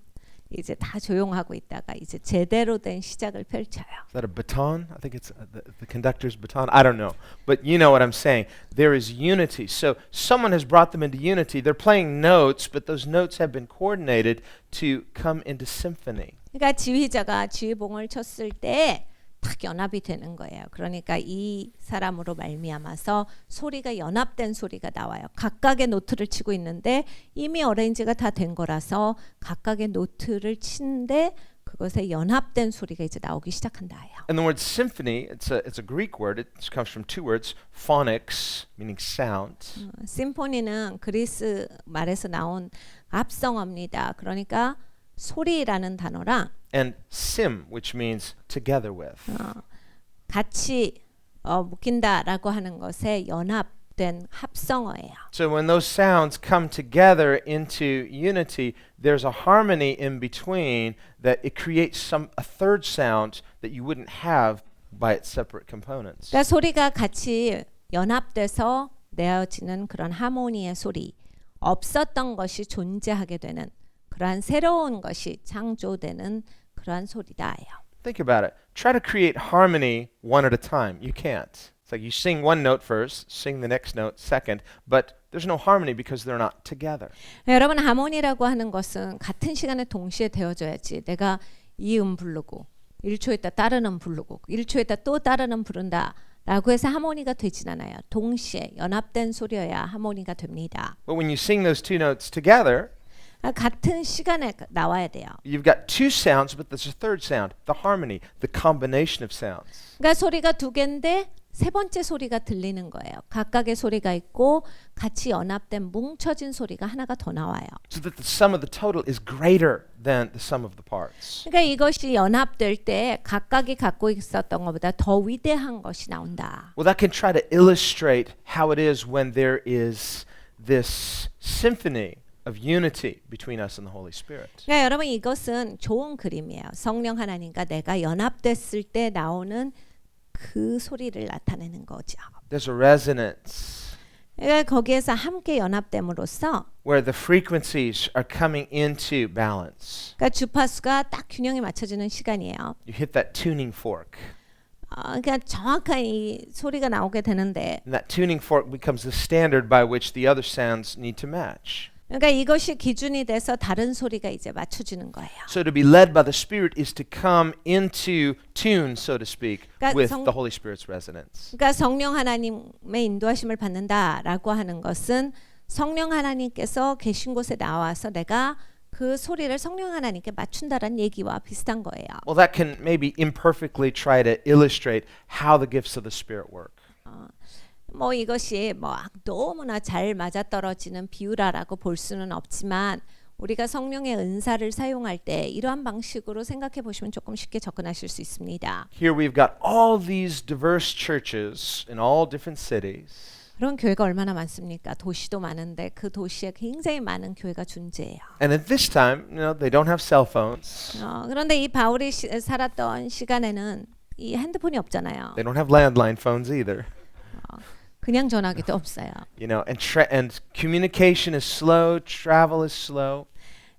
이제 다 조용하고 있다가 이제 제대로 된 시작을 펼쳐요. Is that a baton? I think it's the conductor's baton. I don't know. But you know what I'm saying. There is unity. So someone has brought them into unity. They're playing notes, but those notes have been coordinated to come into symphony. 그러니까 지휘자가 지휘봉을 쳤을 때 딱 연합이 되는 거예요. 그러니까 이 사람으로 말미암아서 소리가 연합된 소리가 나와요. 각각의 노트를 치고 있는데 이미 어레인지가 다 된 거라서 각각의 노트를 치는데 그것에 연합된 소리가 이제 나오기 시작한다예요. And the word symphony, it's a Greek word. It comes from two words, phonics, meaning sound. 심포니는 그리스 말에서 나온 합성어입니다. 그러니까 소리라는 단어랑 And sim, which means together with. 같이 묶인다라고 하는 것에 연합된 합성어예요. So when those sounds come together into unity, there's a harmony in between that it creates a third sound that you wouldn't have by its separate components. 그러니까 소리가 같이 연합돼서 내어지는 그런 하모니의 소리, 없었던 것이 존재하게 되는 그러한 새로운 것이 창조되는 그러한 소리다예요. Think about it. Try to create harmony one at a time. You can't. It's like you sing one note first, sing the next note second, but there's no harmony because they're not together. 여러분 하모니라고 하는 것은 같은 시간에 동시에 되어져야지. 내가 이 부르고 1초 있다 다른 부르고 1초 있다 또 다른 부른다. 라고 해서 하모니가 되진 않아요. 동시에 연합된 소리여야 하모니가 됩니다. But when you sing those two notes together, 같은 시간에 나와야 돼요. you've got two sounds, but there's a third sound, the harmony, the combination of sounds. 그러니까 소리가 두 개인데 세 번째 소리가 들리는 거예요. 각각의 소리가 있고 같이 연합된 뭉쳐진 소리가 하나가 더 나와요. So that the sum of the total is greater than the sum of the parts. 그러니까 이것이 연합될 때 각각이 갖고 있었던 것보다 더 위대한 것이 나온다. Well, that can try to illustrate how it is when there is this symphony of unity between us and the Holy Spirit. 그러니까 여러분 이것은 좋은 그림이에요. 성령 하나님과 내가 연합됐을 때 나오는 그 소리를 나타내는 거죠. There's a resonance 그러니까 거기에서 함께 연합됨으로써 where the frequencies are coming into balance. 그러니까 주파수가 딱 균형이 맞춰지는 시간이에요. You hit that tuning fork. 그러니까 정확한 이 소리가 나오게 되는데 And that tuning fork becomes the standard by which the other sounds need to match. 그러니까 이것이 기준이 돼서 다른 소리가 이제 맞춰지는 거예요. So to be led by the Spirit is to come into tune, so to speak, 그러니까 with the Holy Spirit's resonance. 그러니까 성령 하나님의 인도하심을 받는다라고 하는 것은 성령 하나님께서 계신 곳에 나와서 내가 그 소리를 성령 하나님께 맞춘다라는 얘기와 비슷한 거예요. Well, that can maybe imperfectly try to illustrate how the gifts of the Spirit work. 뭐 이것이 뭐 너무나 잘 맞아떨어지는 비유라라고 볼 수는 없지만 우리가 성령의 은사를 사용할 때 이러한 방식으로 생각해 보시면 조금 쉽게 접근하실 수 있습니다. Here we've got all these diverse churches in all different cities. 그런 교회가 얼마나 많습니까? 도시도 많은데 그 도시에 굉장히 많은 교회가 존재해요. And at this time, you know, they don't have cell phones. 그런데 이 바울이 살았던 시간에는 이 핸드폰이 없잖아요. They don't have landline phones either. 그냥 전화기도 없어요. You know, and communication is slow, travel is slow.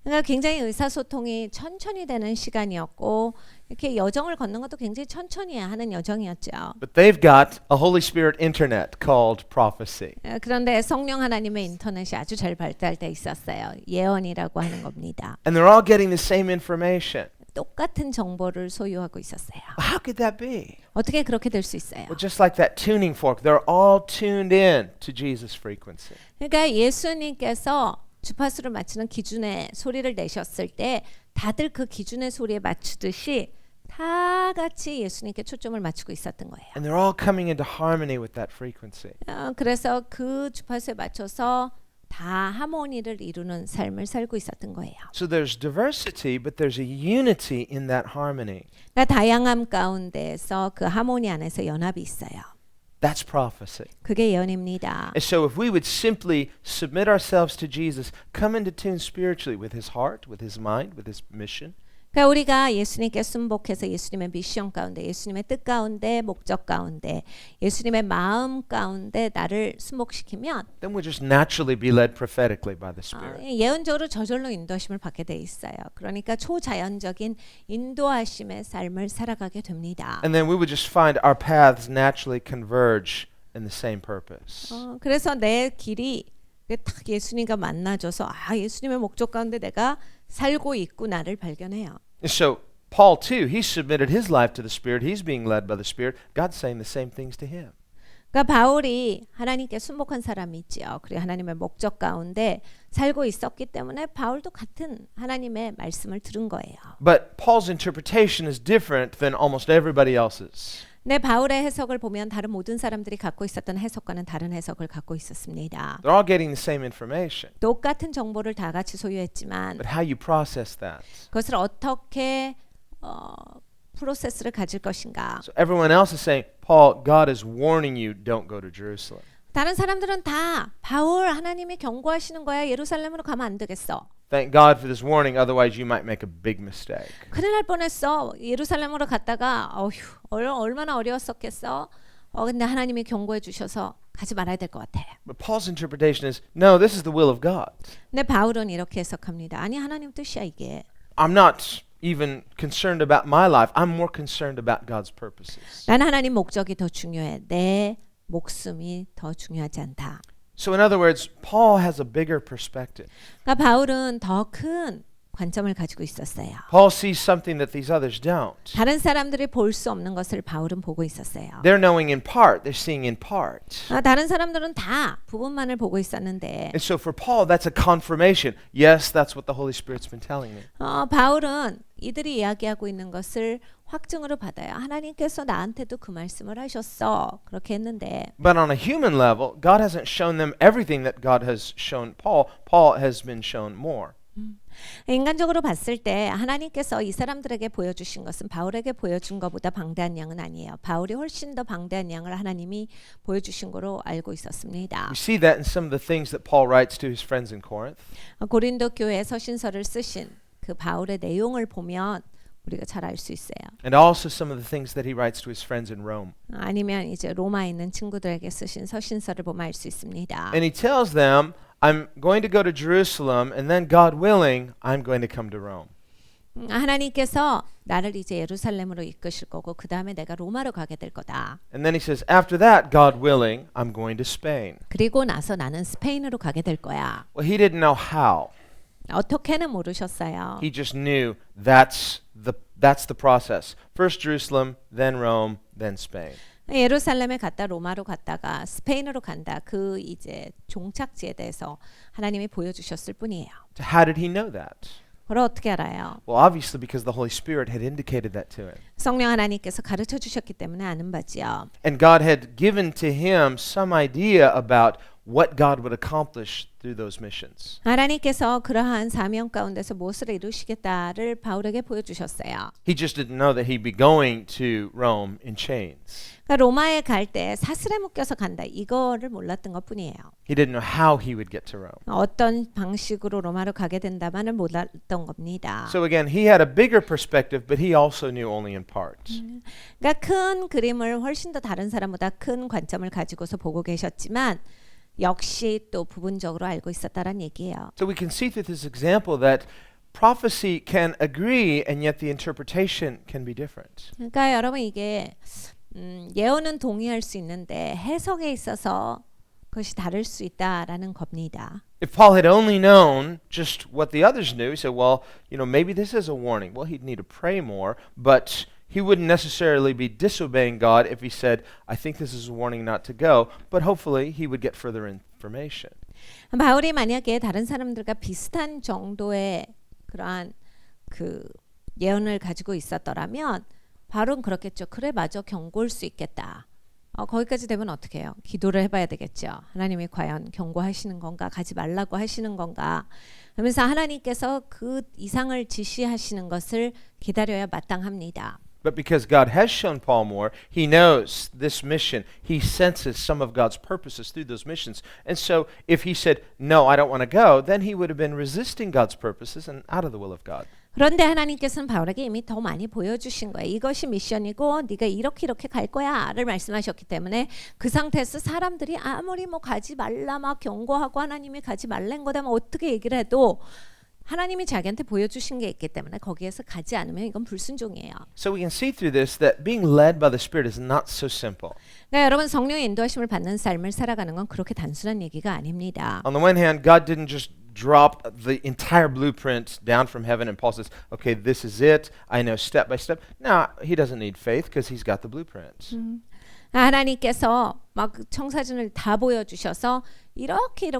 그러니까 굉장히 의사소통이 천천히 되는 시간이었고 이렇게 여정을 걷는 것도 굉장히 천천히 하는 여정이었죠. But they've got a Holy Spirit internet called prophecy. 그런데 성령 하나님의 인터넷이 아주 잘 발달돼 있었어요. 예언이라고 하는 겁니다. And they're all getting the same information. 똑같은 정보를 소유하고 있었어요. How could that be? 어떻게 그렇게 될 수 있어요? Well, just like that tuning fork, they're all tuned in to Jesus' frequency. 그러니까 예수님께서 주파수를 맞추는 기준의 소리를 내셨을 때 다들 그 기준의 소리에 맞추듯이 다 같이 예수님께 초점을 맞추고 있었던 거예요. And they're all coming into harmony with that frequency. 그래서 그 주파수에 맞춰서 다 하모니를 이루는 삶을 살고 있었던 거예요. So there's diversity, but there's a unity in that harmony. 그러니까 다양함 가운데서 그 하모니 안에서 연합이 있어요. That's prophecy. 그게 예언입니다. And so if we would simply submit ourselves to Jesus, come into tune spiritually with his heart, with his mind, with his mission, 그러니까 우리가 예수님께 순복해서 예수님의 미션 가운데, 예수님의 뜻 가운데, 목적 가운데, 예수님의 마음 가운데 나를 순복시키면 then we'll just naturally be led prophetically by the Spirit. 예언적으로 저절로 인도하심을 받게 돼 있어요. 그러니까 초자연적인 인도하심의 삶을 살아가게 됩니다. And then we would just find our paths naturally converge in the same purpose. 그래서 내 길이 딱 예수님과 만나줘서 예수님의 목적 가운데 내가 살고 있구나를 발견해요. And so Paul too, he submitted his life to the Spirit. He's being led by the Spirit. God's saying the same things to him. 그러니까 바울이 하나님께 순복한 사람이지요. 그리고 하나님의 목적 가운데 살고 있었기 때문에 바울도 같은 하나님의 말씀을 들은 거예요. But Paul's interpretation is different than almost everybody else's. 네, 바울의 해석을 보면 다른 모든 사람들이 갖고 있었던 해석과는 다른 해석을 갖고 있었습니다. They're all getting the same information. 똑같은 정보를 다 같이 소유했지만 But how you process that. 그것을 어떻게 프로세스를 가질 것인가. So everyone else is saying, Paul, God is warning you, don't go to Jerusalem. 다른 사람들은 다 바울 하나님이 경고하시는 거야. 예루살렘으로 가면 안 되겠어. Thank God for this warning, otherwise you might make a big mistake. 큰일 날 뻔했어. 예루살렘으로 갔다가 얼마나 어려웠었겠어. 근데 하나님이 경고해 주셔서 가지 말아야 될 것 같아. But Paul's interpretation is, no, this is the will of God. 근데 바울은 이렇게 해석합니다. 아니 하나님 뜻이야 이게. I'm not even concerned about my life. I'm more concerned about God's purposes. 난 하나님 목적이 더 중요해. 내 목숨이 더 중요하지 않다. So in other words, Paul has a bigger perspective. 그러니까 바울은 더 큰 관점을 가지고 있었어요. Paul sees something that these others don't. 다른 사람들이 볼 수 없는 것을 바울은 보고 있었어요. They're knowing in part, they're seeing in part. 다른 사람들은 다 부분만을 보고 있었는데 And so for Paul, that's a confirmation. Yes, that's what the Holy Spirit's been telling me. 바울은 이들이 이야기하고 있는 것을 확증으로 받아요. 하나님께서 나한테도 그 말씀을 하셨어. 그렇게 했는데 But on a human level, God hasn't shown them everything that God has shown Paul. Paul has been shown more. 인간적으로 봤을 때 하나님께서 이 사람들에게 보여주신 것은 바울에게 보여준 것보다 방대한 양은 아니에요. 바울이 훨씬 더 방대한 양을 하나님이 보여주신 거로 알고 있었습니다. We see that in some of the things that Paul writes to his friends in Corinth. 고린도 교회 서신서를 쓰신 그 바울의 내용을 보면 우리가 잘 알 수 있어요. And also some of the things that he writes to his friends in Rome. 아니면 이제 로마에 있는 친구들에게 쓰신 서신서를 보면 알 수 있습니다. And he tells them, I'm going to go to Jerusalem, and then God willing, I'm going to come to Rome. 하나님께서 나를 이제 예루살렘으로 이끄실 거고 그 다음에 내가 로마로 가게 될 거다. And then he says, after that, God willing, I'm going to Spain. 그리고 나서 나는 스페인으로 가게 될 거야. Well, he didn't know how. 어떻게는 모르셨어요. He just knew that's the process. First Jerusalem, then Rome, then Spain. 예루살렘에 갔다 로마로 갔다가 스페인으로 간다. 그 이제 종착지에 대해서 하나님이 보여주셨을 뿐이에요. So how did he know that? 그걸 어떻게 알아요? Well, obviously because the Holy Spirit had indicated that to him. 성령 하나님께서 가르쳐 주셨기 때문에 아는 바지요. And God had given to him some idea about what God would accomplish through those missions. 하나님께서 그러한 사명 가운데서 무엇을 이루시겠다를 바울에게 보여주셨어요. He just didn't know that he'd be going to Rome in chains. 그러니까 로마에 갈 때 사슬에 묶여서 간다. 이거를 몰랐던 것뿐이에요. He didn't know how he would get to Rome. 어떤 방식으로 로마로 가게 된다만을 몰랐던 겁니다. So again, he had a bigger perspective, but he also knew only in part. 그러니까 큰 그림을 훨씬 더 다른 사람보다 큰 관점을 가지고서 보고 계셨지만 역시 또 부분적으로 알고 있었다란 얘기예요. So we can see through this example that prophecy can agree and yet the interpretation can be different. 그러니까 여러분 이게 예언은 동의할 수 있는데 해석에 있어서 그것이 다를 수 있다라는 겁니다. If Paul had only known just what the others knew, he said, well, maybe this is a warning. Well, he'd need to pray more, but he wouldn't necessarily be disobeying God if he said, I think this is a warning not to go, but hopefully he would get further information. 바울이 만약에 다른 사람들과 비슷한 정도의 그러한 그 예언을 가지고 있었더라면 바울은 그렇겠죠. 그래 맞아 경고할 수 있겠다. 거기까지 되면 어떻게 해요? 기도를 해봐야 되겠죠. 하나님이 과연 경고하시는 건가? 가지 말라고 하시는 건가? 그러면서 하나님께서 그 이상을 지시하시는 것을 기다려야 마땅합니다. But because God has shown Paul more, he knows this mission. He senses some of God's purposes through those missions. And so if he said, no, I don't want to go, then he would have been resisting God's purposes and out of the will of God. 그런데 하나님께서는 바울에게 이미 더 많이 보여주신 거예요. 이것이 미션이고 네가 이렇게 갈 거야를 말씀하셨기 때문에 그 상태에서 사람들이 아무리 뭐 가지 말라 막 경고하고 하나님이 가지 말란 거다면 어떻게 얘기를 해도 하나님이 자기한테 보여주신 게 있기 때문에 거기에서 가지 않으면 이건 불순종이에요. So we can see through this that being led by the Spirit is not so simple. 그러니까 여러분 성령의 인도하심을 받는 삶을 살아가는 건 그렇게 단순한 얘기가 아닙니다. On the one hand, God didn't just drop the entire blueprint down from heaven and Paul says, okay, this is it. I know step by step. No, he doesn't need faith because he's got the blueprint. 하나님께서 막 청사진을 다 보여주셔서 이렇게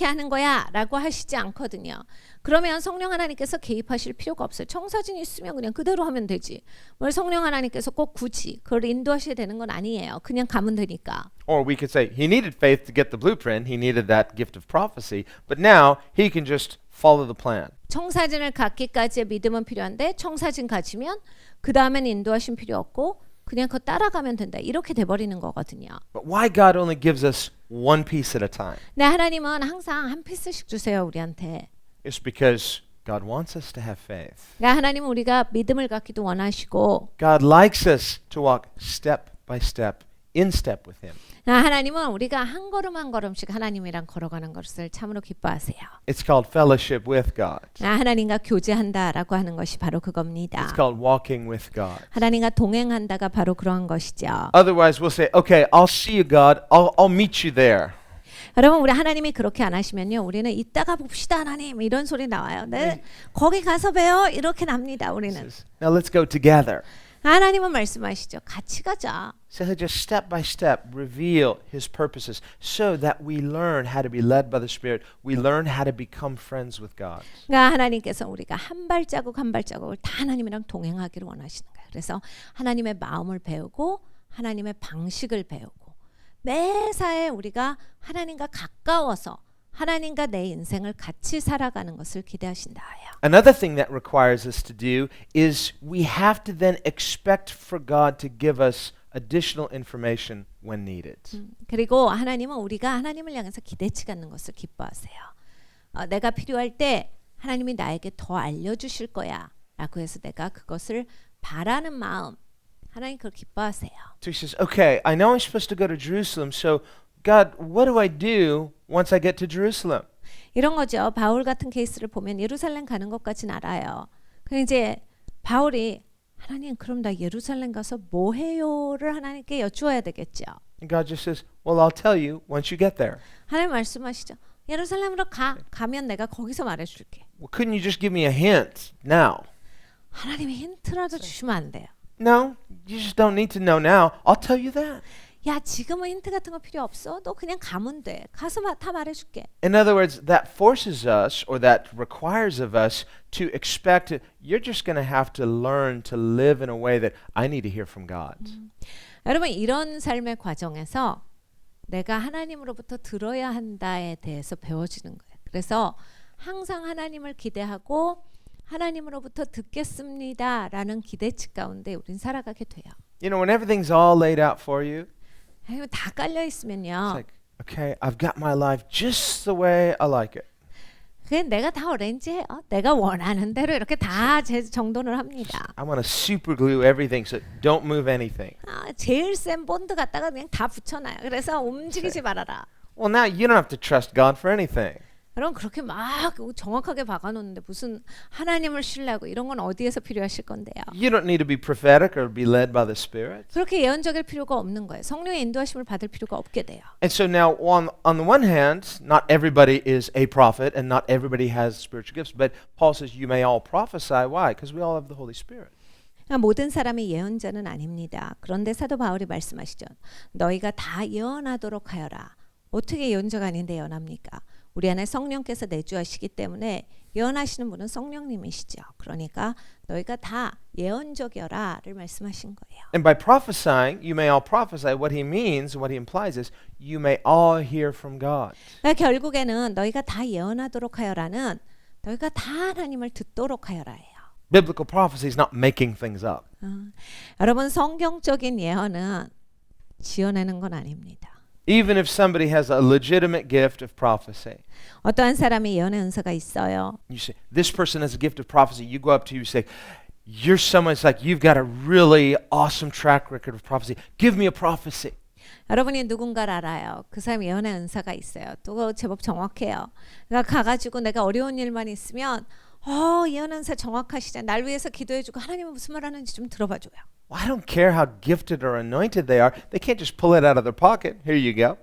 하는 거야 라고 하시지 않거든요. 그러면 성령 하나님께서 개입하실 필요가 없어요. 청사진이 있으면 그냥 그대로 하면 되지. 뭘 성령 하나님께서 꼭 굳이 그걸 인도하셔야 되는 건 아니에요. 그냥 가면 되니까. Or we could say he needed faith to get the blueprint. He needed that gift of prophecy. But now he can just follow the plan. 청사진을 갖기까지의 믿음은 필요한데 청사진 가지면 그 다음엔 인도하심 필요 없고 그냥 그거 따라가면 된다. 이렇게 돼버리는 거거든요. But why God only gives us one piece at a time? 네, 하나님은 항상 한 피스씩 주세요 우리한테. It's because God wants us to have faith. 그러니까 하나님은 우리가 믿음을 갖기도 원하시고 God likes us to walk step by step, in step with Him. 하나님은 우리가 한 걸음 한 걸음씩 하나님이랑 걸어가는 것을 참으로 기뻐하세요. It's called fellowship with God. 하나님과 교제한다라고 하는 것이 바로 그겁니다. It's called walking with God. 하나님과 동행한다가 바로 그러한 것이죠. Otherwise, we'll say, okay, I'll see you, God. I'll meet you there. 여러분 우리 하나님이 그렇게 안 하시면요 우리는 이따가 봅시다 하나님 이런 소리 나와요. 네, 거기 가서 봬요 이렇게 납니다 우리는. Now let's go together. 하나님은 말씀하시죠. 같이 가자. So He'll just step by step reveal His purposes so that we learn how to be led by the Spirit. We learn how to become friends with God. 그러니까 하나님께서 우리가 한 발자국 한 발자국을 다 하나님이랑 동행하기를 원하시는 거예요. 그래서 하나님의 마음을 배우고 하나님의 방식을 배우고 매사에 우리가 하나님과 가까워서 하나님과 내 인생을 같이 살아가는 것을 기대하신다예요. Another thing that requires us to do is we have to then expect for God to give us additional information when needed. 그리고 하나님은 우리가 하나님을 향해서 기대치 갖는 것을 기뻐하세요. 내가 필요할 때 하나님이 나에게 더 알려주실 거야 라고 해서 내가 그것을 바라는 마음 하나님 그걸 기뻐하세요. So he says, okay, I know I'm supposed to go to Jerusalem, so God, what do I do once I get to Jerusalem? 이런 거죠. 바울 같은 케이스를 보면 예루살렘 가는 것까지는 알아요. 그럼 이제 바울이 하나님 그럼 나 예루살렘 가서 뭐 해요를 하나님께 여쭈어야 되겠죠. And God just says, well, I'll tell you once you get there. 하나님 말씀하시죠. 예루살렘으로 가면 내가 거기서 말해줄게. Well, couldn't you just give me a hint now? 하나님이 힌트라도 주시면 안 돼요. No, you just don't need to know now. I'll tell you that. 야 지금은 힌트 같은 거 필요 없어. 너 그냥 가면 돼. 가서 다 말해줄게. In other words, that forces us or that requires of us to expect you're just going to have to learn to live in a way that I need to hear from God. 여러분 이런 삶의 과정에서 내가 하나님으로부터 들어야 한다에 대해서 배워지는 거예요. 그래서 항상 하나님을 기대하고 하나님으로부터 듣겠습니다라는 기대치 가운데 우린 살아가게 돼요. You know, when everything's all laid out for you, 다 깔려 있으면요. it's like, okay, I've got my life just the way I like it. 그냥 내가 다 어레인지해요. 내가 원하는 대로 이렇게 다 제 정돈을 합니다. I want to super glue everything so don't move anything. 제일 센 본드 갖다가 그냥 다 붙여놔요. 그래서 움직이지 말아라. Well, now you don't have to trust God for anything. 여러분 그렇게 막 정확하게 박아놓는데 무슨 하나님을 신뢰하고 이런 건 어디에서 필요하실 건데요? You don't need to be prophetic or be led by the Spirit. 그렇게 예언적일 필요가 없는 거예요. 성령의 인도하심을 받을 필요가 없게 돼요. And so now, on the one hand, not everybody is a prophet and not everybody has spiritual gifts, but Paul says you may all prophesy. Why? Because we all have the Holy Spirit. 모든 사람이 예언자는 아닙니다. 그런데 사도 바울이 말씀하시죠. 너희가 다 예언하도록 하여라. 어떻게 예언자가 아닌데 예언합니까? 우리 안에 성령께서 내주하시기 때문에 예언하시는 분은 성령님이시죠. 그러니까 너희가 다 예언적이여라를 말씀하신 거예요. And by prophesying, you may all prophesy. What he means, what he implies is you may all hear from God. 그러니까 결국에는 너희가 다 예언하도록 하여라는 너희가 다 하나님을 듣도록 하여라예요. Biblical prophecy is not making things up. 여러분 성경적인 예언은 지어내는 건 아닙니다. Even if somebody has a legitimate gift of prophecy, 어떠한 사람이 예언의 은사가 있어요. you say, this person has a gift of prophecy. You go up to you and say, you're someone, it's like, you've got a really awesome track record of prophecy. Give me a prophecy. 여러분이 누군가를 알아요. 그 사람이 예언의 은사가 있어요. 또 제법 정확해요. 그러니까 가가지고 내가 어려운 일만 있으면 예언 은사 정확하시잖아요. 날 위해서 기도해주고 하나님은 무슨 말 하는지 좀 들어봐줘요. Well, I don't care how gifted or anointed they are. They can't just pull it out of their pocket. Here you go.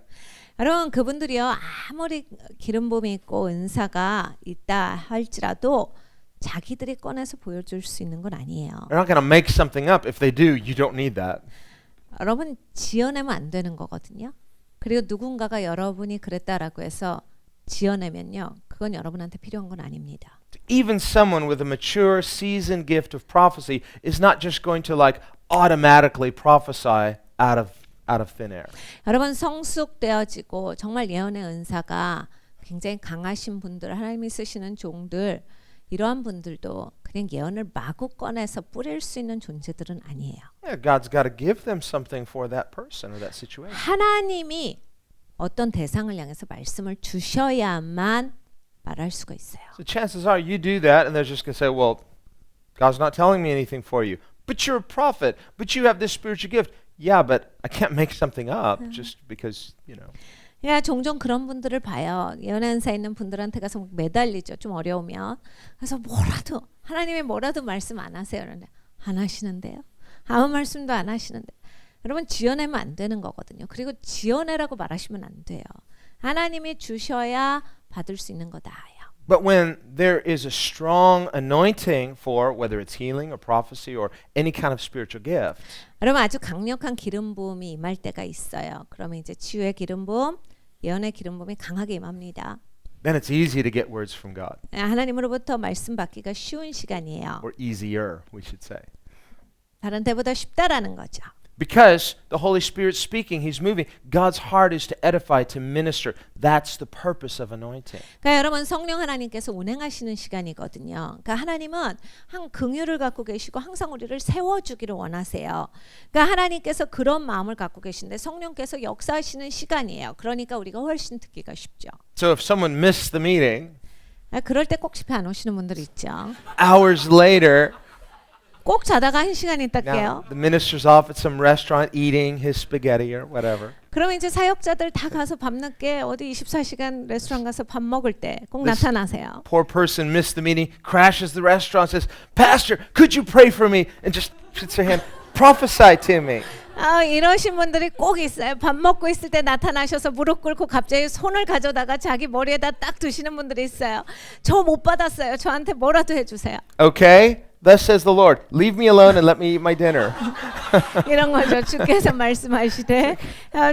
여러분 그분들이요 아무리 기름 부음이 있고 은사가 있다 할지라도 자기들이 꺼내서 보여줄 수 있는 건 아니에요. They're not going to make something up. If they do, you don't need that. 여러분 지어내면 안 되는 거거든요. 그리고 누군가가 여러분이 그랬다라고 해서 지어내면요 그건 여러분한테 필요한 건 아닙니다. Even someone with a mature, seasoned gift of prophecy is not just going to like automatically prophesy out of thin air. 여러분 성숙되어지고 정말 예언의 은사가 굉장히 강하신 분들, 하나님이 쓰시는 종들 이러한 분들도 그냥 예언을 마구 꺼내서 뿌릴 수 있는 존재들은 아니에요. Yeah, God's got to give them something for that person or that situation. 하나님이 어떤 대상을 향해서 말씀을 주셔야만 말할 수가 있어요. So chances are you do that and they're just going to say, well, God's not telling me anything for you. But you're a prophet. But you have this spiritual gift. Yeah, but I can't make something up just because, you know. 야, 종종 그런 분들을 봐요. 예언의 은사 있는 분들한테 가서 매달리죠. 좀 어려우면. 그래서 뭐라도 하나님이 뭐라도 말씀 안 하세요. 그런데 안 하시는데요. 아무 말씀도 안 하시는데. 여러분 지어내면 안 되는 거거든요. 그리고 지어내라고 말하시면 안 돼요. 하나님이 주셔야 받을 수 있는 거다. But when there is a strong anointing for whether it's healing or prophecy or any kind of spiritual gift, 여러분 아주 강력한 기름 부음이 임할 때가 있어요. 그러면 이제 치유의 기름 부음, 예언의 기름 부음이 강하게 임합니다. then it's easy to get words from God. 하나님으로부터 말씀 받기가 쉬운 시간이에요. Or easier, we should say. 다른 때보다 쉽다라는 거죠. Because the Holy Spirit's speaking, He's moving. God's heart is to edify, to minister. That's the purpose of anointing. 그러니까 여러분 성령 하나님께서 운행하시는 시간이거든요. 그러니까 하나님은 한 긍휼을 갖고 계시고 항상 우리를 세워주기를 원하세요. 그러니까 하나님께서 그런 마음을 갖고 계신데 성령께서 역사하시는 시간이에요. 그러니까 우리가 훨씬 듣기가 쉽죠. So if someone missed the meeting, 그럴 때 꼭 집에 안 오시는 분들 있죠. hours later, 꼭 자다가 1시간 있다 now 깨요. the minister's off at some restaurant eating his spaghetti or whatever. 그러면 이제 사역자들 다 가서 밤늦게 어디 24시간 레스토랑 가서 밥 먹을 때 꼭 This- 나타나세요. Poor person missed the meeting, crashes the restaurant, says, Pastor, could you pray for me? And just puts her hand, prophesy to me. 이러신 분들이 꼭 있어요. 밥 먹고 있을 때 나타나셔서 무릎 꿇고 갑자기 손을 가져다가 자기 머리에다 딱 두시는 분들이 있어요. 저 못 받았어요. 저한테 뭐라도 해주세요. Okay, thus says the Lord, leave me alone and let me eat my dinner. 이런 거죠. 주께서 말씀하시되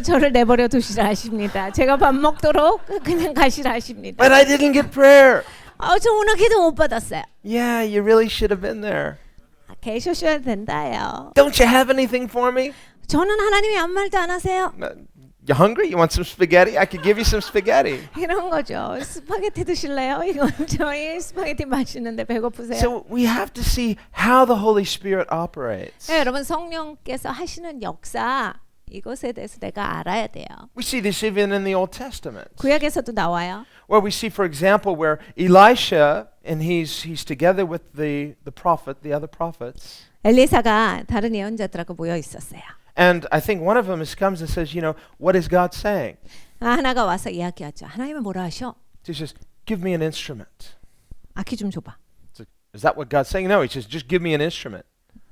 저를 내버려 두시라 하십니다. 제가 밥 먹도록 그냥 가시라 하십니다. But I didn't get prayer. 저 오늘 기도 못 받았어요. Yeah, you really should have been there. 계셔셔야 된다요. Don't you have anything for me? 저는 하나님이 아무 말도 안 하세요. You hungry? You want some spaghetti? I could give you some spaghetti. 이런 거죠. 스파게티 드실래요? 이건 저희 스파게티 맛있는데 배고프세요? So we have to see how the Holy Spirit operates. 네, 여러분 성령께서 하시는 역사 이것에 대해서 내가 알아야 돼요. We see this even in the Old Testament, 구약에서도 나와요. where we see, for example, where Elisha and he's together with the prophet, the other prophets, 엘리사가 다른 예언자들하고 모여 있었어요. and I think one of them comes and says, you know, what is God saying? 하나가 와서 이야기하죠. 하나님은 뭐라 하셔? He says, give me an instrument. 악기 좀 줘봐. Is that what God's saying? No, he says, just give me an instrument.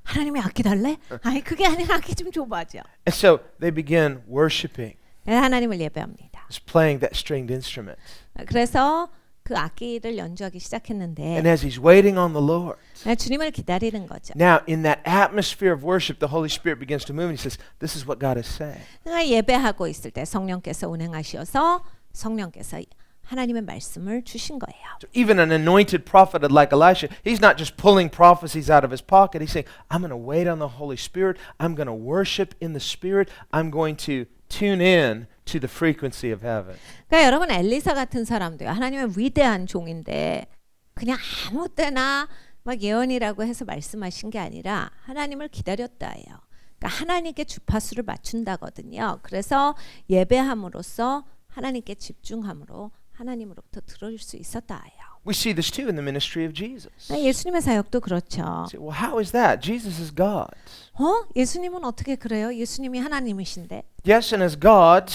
하나님이 악기 달래? 아니 그게 아니라 악기 좀 줘봐죠. And so they begin worshiping, 하나님을 예배합니다. just playing that stringed instrument. 그래서 그 악기를 연주하기 시작했는데 And as he's waiting on the Lord, 주님을 기다리는 거죠. now in that atmosphere of worship, the Holy Spirit begins to move and he says, this is what God is saying. 그러니까 예배하고 있을 때 성령께서 운행하셔서 성령께서 하나님의 말씀을 주신 거예요. So even an anointed prophet like Elisha, he's not just pulling prophecies out of his pocket. He's saying, I'm going to wait on the Holy Spirit. I'm going to worship in the Spirit. I'm going to tune in to the frequency of heaven. 그러니까 여러분 엘리사 같은 사람도요. 하나님의 위대한 종인데 그냥 아무 때나 막 예언이라고 해서 말씀하신 게 아니라 하나님을 기다렸다예요. 그러니까 하나님께 주파수를 맞춘다거든요. 그래서 예배함으로써 하나님께 집중함으로 하나님으로부터 들을 수 있었다예요. We see this too in the ministry of Jesus. 예수님의 사역도 그렇죠. You say, well, how is that? Jesus is God. 예수님은 어떻게 그래요? 예수님이 하나님이신데. Yes, and as God,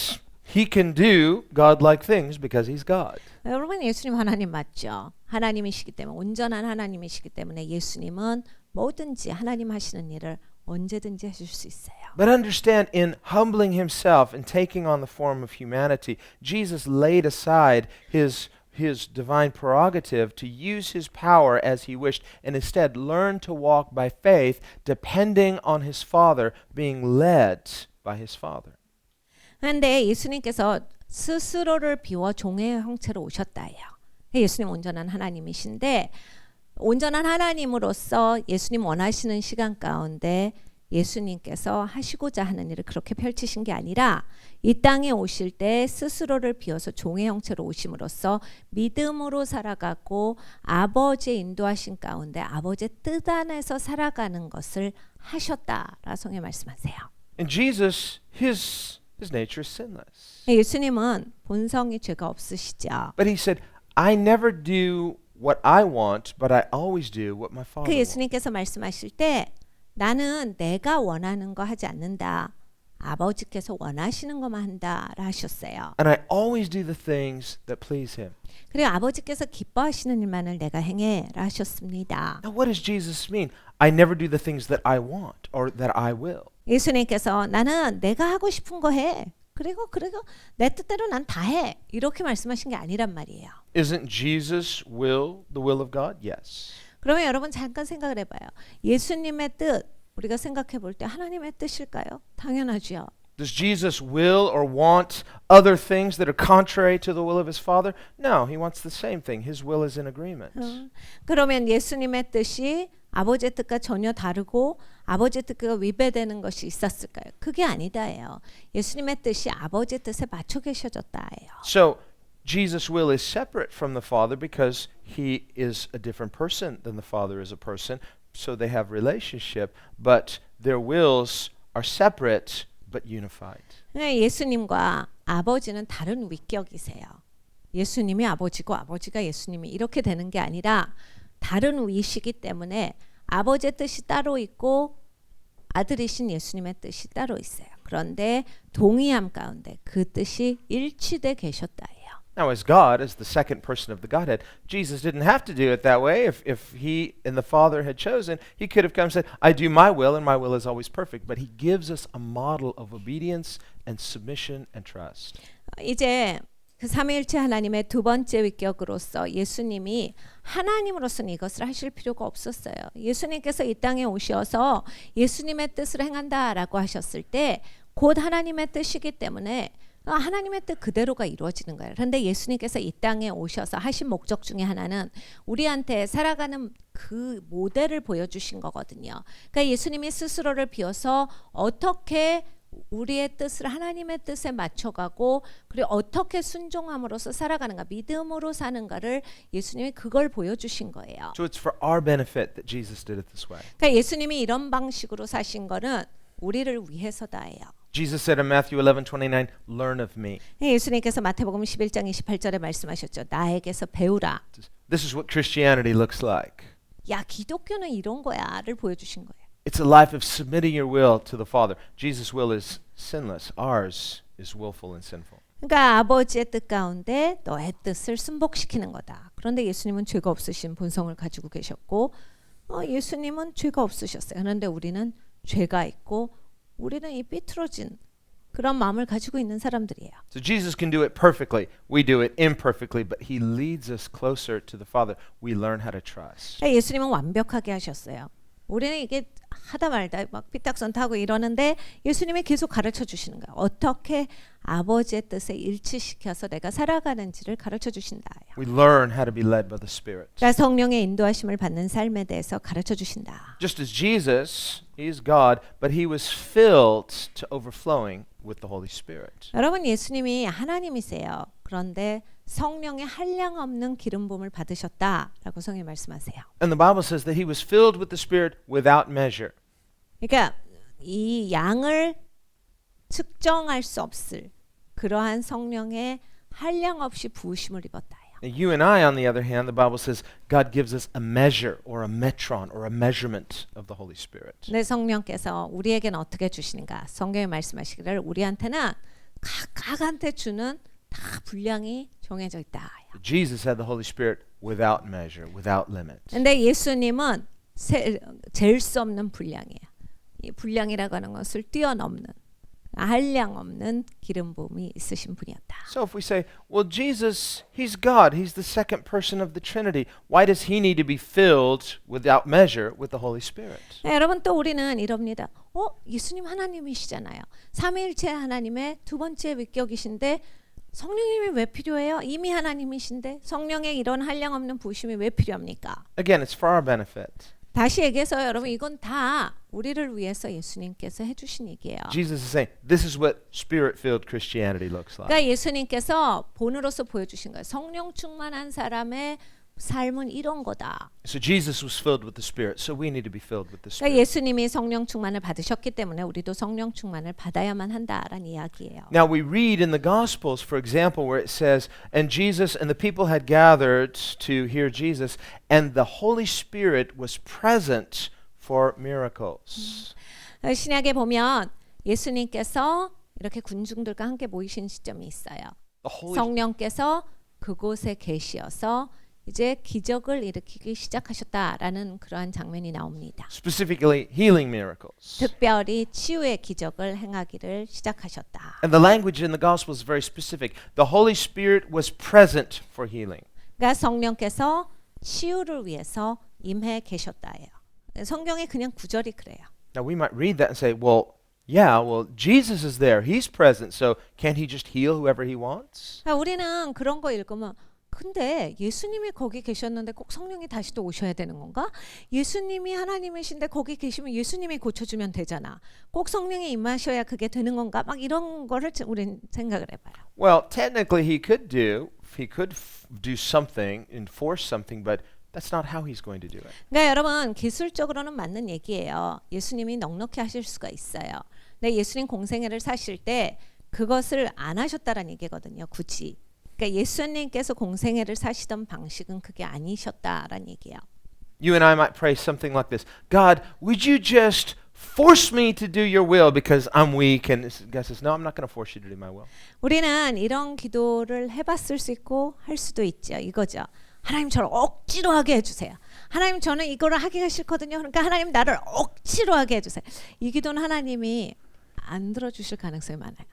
he can do God-like things because he's God. 여러분 예수님 하나님 맞죠? 하나님이시기 때문에 온전한 하나님이시기 때문에 예수님은 뭐든지 하나님 하시는 일을 언제든지 하실 수 있어요. But understand, in humbling himself and taking on the form of humanity, Jesus laid aside his divine prerogative to use his power as he wished and instead learned to walk by faith, depending on his Father, being led by his Father. 그런데 예수님께서 스스로를 비워 종의 형체로 오셨다예요. 예수님 온전한 하나님이신데 온전한 하나님으로서 예수님 원하시는 시간 가운데 예수님께서 하시고자 하는 일을 그렇게 펼치신 게 아니라 이 땅에 오실 때 스스로를 비워서 종의 형체로 오심으로써 믿음으로 살아가고 아버지의 인도하신 가운데 아버지의 뜻 안에서 살아가는 것을 하셨다라 성경 말씀하세요. And Jesus, his nature is sinless. 예수님은 본성이 죄가 없으시죠. But he said, I never do what I want, but I always do what my Father 그 wants. 예수님께서 말씀하실 때 나는 내가 원하는 거 하지 않는다. 아버지께서 원하시는 것만 한다라 하셨어요. And I always do the things that please him. 그리고 아버지께서 기뻐하시는 일만을 내가 행해라 하셨습니다. Now what does Jesus mean? I never do the things that I want or that I will. 예수님께서 나는 내가 하고 싶은 거 해. 그리고 내 뜻대로 난 다 해. 이렇게 말씀하신 게 아니란 말이에요. Isn't Jesus' will the will of God? Yes. 그러면 여러분 잠깐 생각을 해봐요. 예수님의 뜻 우리가 생각해 볼 때 하나님의 뜻일까요? 당연하죠. Does Jesus will or want other things that are contrary to the will of his Father? No, he wants the same thing. His will is in agreement. 그러면 예수님의 뜻이 아버지의 뜻과 전혀 다르고 아버지의 뜻과 위배되는 것이 있었을까요? 그게 아니다예요. 예수님의 뜻이 아버지의 뜻에 맞춰 계셔졌다예요. So Jesus' will is separate from the Father because he is a different person than the Father is a person. So they have relationship, but their wills are separate but unified. 예수님과 아버지는 다른 위격이세요. 예수님이 아버지고 아버지가 예수님이 이렇게 되는 게 아니라 다른 위시기 때문에 아버지의 뜻이 따로 있고 아들이신 예수님의 뜻이 따로 있어요. 그런데 동의함 가운데 그 뜻이 일치돼 계셨다예요. Now, as God, as the second person of the Godhead, Jesus didn't have to do it that way. If he and the Father had chosen, he could have come and said, I do my will, and my will is always perfect. But he gives us a model of obedience and submission and trust. 이제 그 삼위일체 하나님의 두 번째 위격으로서 예수님이 하나님으로서는 이것을 하실 필요가 없었어요. 예수님께서 이 땅에 오셔서 예수님의 뜻을 행한다라고 하셨을 때 곧 하나님의 뜻이기 때문에 하나님의 뜻 그대로가 이루어지는 거예요. 그런데 예수님께서 이 땅에 오셔서 하신 목적 중에 하나는 우리한테 살아가는 그 모델을 보여주신 거거든요. 그러니까 예수님이 스스로를 비워서 어떻게 우리의 뜻을 하나님의 뜻에 맞춰가고 그리고 어떻게 순종함으로써 살아가는가 믿음으로 사는가를 예수님이 그걸 보여주신 거예요. So it's for our benefit that Jesus did it this way. 그러니까 예수님이 이런 방식으로 사신 거는 우리를 위해서다예요. Jesus said in Matthew 11:29, learn of me. 예수님께서 마태복음 11장 28절에 말씀하셨죠. 나에게서 배우라. This is what Christianity looks like. 야 기독교는 이런 거야를 보여주신 거예요. It's a life of submitting your will to the Father. Jesus' will is sinless. Ours is willful and sinful. 그러니까 아버지의 뜻 가운데 너의 뜻을 순복시키는 거다. 그런데 예수님은 죄가 없으신 본성을 가지고 계셨고 예수님은 죄가 없으셨어요. 그런데 우리는 죄가 있고 우리는 이 삐뚤어진 그런 마음을 가지고 있는 사람들이에요. So Jesus can do it perfectly. We do it imperfectly, but he leads us closer to the Father. We learn how to trust. 그러니까 예수님은 완벽하게 하셨어요. 우리는 이게 하다 말다 막 삐딱선 타고 이러는데 예수님이 계속 가르쳐 주시는 거예요. 어떻게 아버지의 뜻에 일치시켜서 내가 살아가는지를 가르쳐 주신다. We learn how to be led by the Spirit. 그러니까 성령의 인도하심을 받는 삶에 대해서 가르쳐 주신다. Just as Jesus, he is God, but he was filled to overflowing with the Holy Spirit. 여러분 예수님이 하나님이세요. 그런데 성령의 한량없는 기름 부음을 받으셨다라고 성경이 말씀하세요. And the Bible says that he was filled with the Spirit without measure. 그러니까 이 양을 측정할 수 없을 그러한 성령의 한량없이 부으심을 입었다요. Now, you and I, on the other hand, the Bible says God gives us a measure or a metron or a measurement of the Holy Spirit. 내 성령께서 우리에게는 어떻게 주시는가? 성경에 말씀하시기를 우리한테는 각각한테 주는 다 분량이 정해져 있다. Jesus had the Holy Spirit without measure, without limit. 근데 예수님은 잴 수 없는 분량이에요. 이 분량이라고 하는 것을 뛰어넘는 한량 없는 기름 부음이 있으신 분이었다. So if we say, well, Jesus, he's God, he's the second person of the Trinity, why does he need to be filled without measure with the Holy Spirit? 네, 여러분 또 우리는 이럽니다. 예수님 하나님이시잖아요. 삼위일체 하나님의 두 번째 위격이신데 성령님이 왜 필요해요? 이미 하나님이신데 성령의 이런 한량없는 부으심이 왜 필요합니까? Again, it's for our benefit. 다시 얘기해서 여러분 이건 다 우리를 위해서 예수님께서 해주신 얘기예요. Jesus is saying, this is what Spirit-filled Christianity looks like. 그러니까 예수님께서 본으로서 보여주신 거예요. 성령 충만한 사람의 삶은 이런 거다. So Jesus was filled with the Spirit, so we need to be filled with the 그러니까 Spirit. 예수님이 성령 충만을 받으셨기 때문에 우리도 성령 충만을 받아야만 한다라는 이야기예요. Now we read in the Gospels, for example, where it says, and Jesus and the people had gathered to hear Jesus, and the Holy Spirit was present for miracles. 신약에 보면 예수님께서 이렇게 군중들과 함께 모이신 시점이 있어요. 성령께서 그곳에 계시어서 이제 기적을 일으키기 시작하셨다라는 그러한 장면이 나옵니다. Specifically, healing miracles. 특별히 치유의 기적을 행하기를 시작하셨다. And the language in the Gospel is very specific. The Holy Spirit was present for healing. 그러니까 성령께서 치유를 위해서 임해 계셨다예요. 성경에 그냥 구절이 그래요. Now we might read that and say, well, yeah, well, Jesus is there. He's present. So can't he just heal whoever he wants? 그러니까 우리는 그런 거 읽으면 근데 예수님이 거기 계셨는데 꼭 성령이 다시 또 오셔야 되는 건가? 예수님이 하나님이신데 거기 계시면 예수님이 고쳐주면 되잖아. 꼭 성령이 임하셔야 그게 되는 건가? 막 이런 거를 우린 생각을 해봐요. Well, technically he could do something, enforce something, but that's not how he's going to do it. 그러니까 여러분 기술적으로는 맞는 얘기예요. 예수님이 넉넉히 하실 수가 있어요. 근데 예수님 공생애를 사실 때 그것을 안 하셨다라는 얘기거든요. 굳이. 그러니까 예수님께서 공생애를 사시던 방식은 그게 아니셨다라는 얘기예요. You and I might pray something like this. God, would you just force me to do your will because I'm weak? And God says, no, I'm not going to force you to do my will. 우리는 이런 기도를 해봤을 수 있고 할 수도 있죠. 이거죠. 하나님 저를 억지로 하게 해주세요. 하나님 저는 이거를 하기가 싫거든요. 그러니까 하나님 나를 억지로 하게 해주세요. 이 기도는 하나님이 안 들어주실 가능성이 많아요.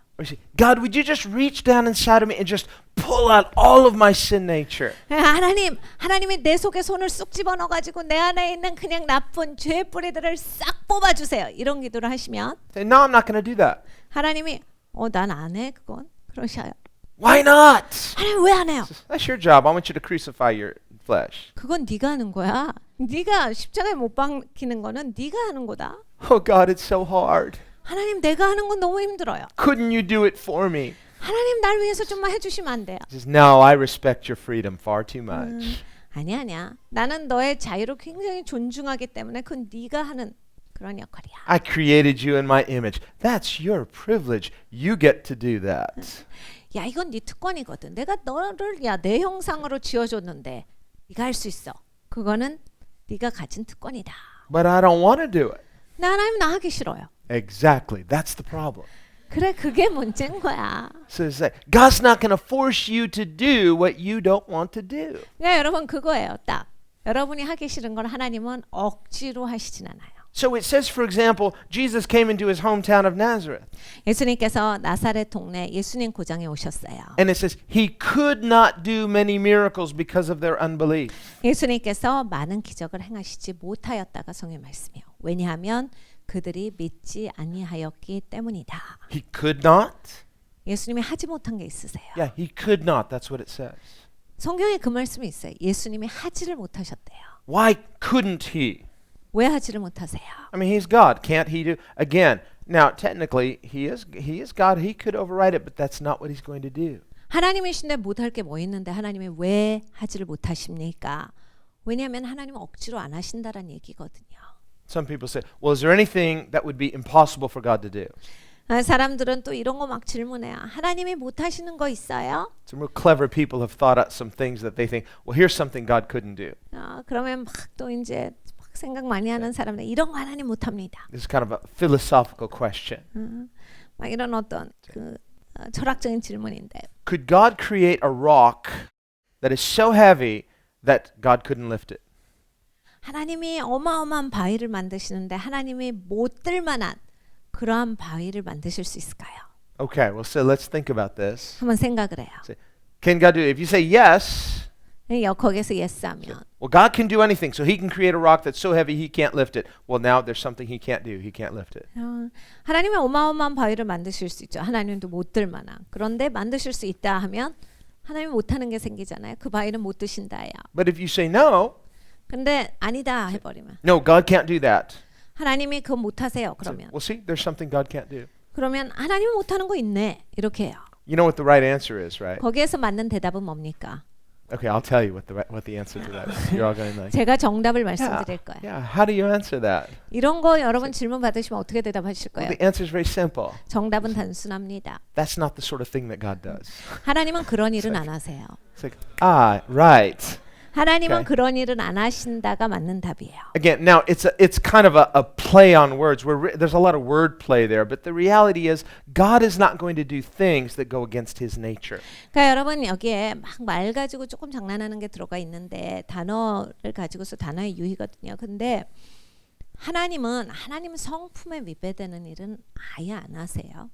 God, would you just reach down inside of me and just pull out all of my sin nature? 하나님이 내 속에 손을 쑥 집어넣어가지고 내 안에 있는 그냥 나쁜 죄 뿌리들을 싹 뽑아주세요. 이런 기도를 하시면 Say, no, I'm not going to do that. 하나님이 난 안 해 그건 그러셔요. Why not? 하나님 왜 안 해요? That's your job. I want you to crucify your flesh. 그건 네가 하는 거야. 네가 십자가에 못 박히는 거는 네가 하는 거다. Oh God, it's so hard. 하나님 내가 하는 건 너무 힘들어요. Couldn't you do it for me? 하나님 날 위해서 좀만 해주시면 안 돼요? He says, no, I respect your freedom far too much. 아니야. 나는 너의 자유를 굉장히 존중하기 때문에 그건 네가 하는 그런 역할이야. I created you in my image. That's your privilege. You get to do that. 야 이건 네 특권이거든. 내가 너를 내 형상으로 지어줬는데 네가 할 수 있어. 그거는 네가 가진 특권이다. But I don't want to do it. 하나님 나 하기 싫어요. Exactly. That's the problem. 그래, 그게 문제인 거야. So it's like God's not going to force you to do what you don't want to do. 그러니까 여러분 그거예요. 딱 여러분이 하기 싫은 건 하나님은 억지로 하시진 않아요. So it says, for example, Jesus came into his hometown of Nazareth. 예수님께서 나사렛 동네 예수님 고장에 오셨어요. And it says he could not do many miracles because of their unbelief. 예수님께서 많은 기적을 행하시지 못하였다가 성의 말씀이요. 왜냐하면 그들이 믿지 아니하였기 때문이다. He could not? 예수님이 하지 못한 게 있으세요. Yeah, he could not. That's what it says. 성경에 그 말씀이 있어요. 예수님이 하지를 못하셨대요. Why couldn't he? 왜 하지를 못하세요? I mean, he's God. Can't he do? Again, now technically he is God. He could override it, but that's not what he's going to do. 하나님이신데 못할 게 뭐 있는데 하나님이 왜 하지를 못하십니까? 왜냐하면 하나님은 억지로 안 하신다라는 얘기거든요. Some people say, well, is there anything that would be impossible for God to do? 사람들은 또 이런 거 막 질문해요. 하나님이 못하시는 거 있어요? Some real clever people have thought out some things that they think, well, here's something God couldn't do. 그러면 막 또 이제 막 생각 많이 하는 사람들 이런 거 하나님 못합니다. This is kind of a philosophical question. 막 이런 어떤 그 철학적인 질문인데 Could God create a rock that is so heavy that God couldn't lift it? 하나님이 어마어마한 바위를 만드시는데 하나님이 못 들 만한 그러한 바위를 만드실 수 있을까요? Okay, well, so let's think about this. 한번 생각을 해요. Can God do it? If you say yes, 거기서 예스하면 well, God can do anything. So he can create a rock that's so heavy he can't lift it. Well, now there's something he can't do. He can't lift it. 하나님이 어마어마한 바위를 만드실 수 있죠. 하나님도 못 들 만한. 그런데 만드실 수 있다 하면 하나님이 못하는 게 생기잖아요. 그 바위는 못 드신다요. But if you say no, 근데 아니다 해버리면 no, God can't do that. 하나님이 그거 못하세요. 그러면 Well, see, there's something God can't do. 그러면 하나님이 못하는 거 있네. 이렇게 해요. You know what the right answer is, right? 거기에서 맞는 대답은 뭡니까? Okay, I'll tell you what the answer to that is. You're all going like, 제가 정답을 말씀드릴 거예요. yeah, how do you answer that? 이런 거 여러분 질문 받으시면 어떻게 대답하실 Well, 거예요? the answer is very simple. 정답은 단순합니다. That's not the sort of thing that God does. 하나님은 그런 일은 안 하세요. It's like, right. 하나님은 Okay. 그런 일은 안 하신다가 맞는 답이에요. Again, now it's kind of a play on words. There's a lot of word play there, but the reality is God is not going to do things that go against His nature. 그러니까 여러분 여기에 막 말 가지고 조금 장난하는 게 들어가 있는데 단어를 가지고서 단어의 유희거든요. 근데 하나님은 성품에 위배되는 일은 아예 안 하세요.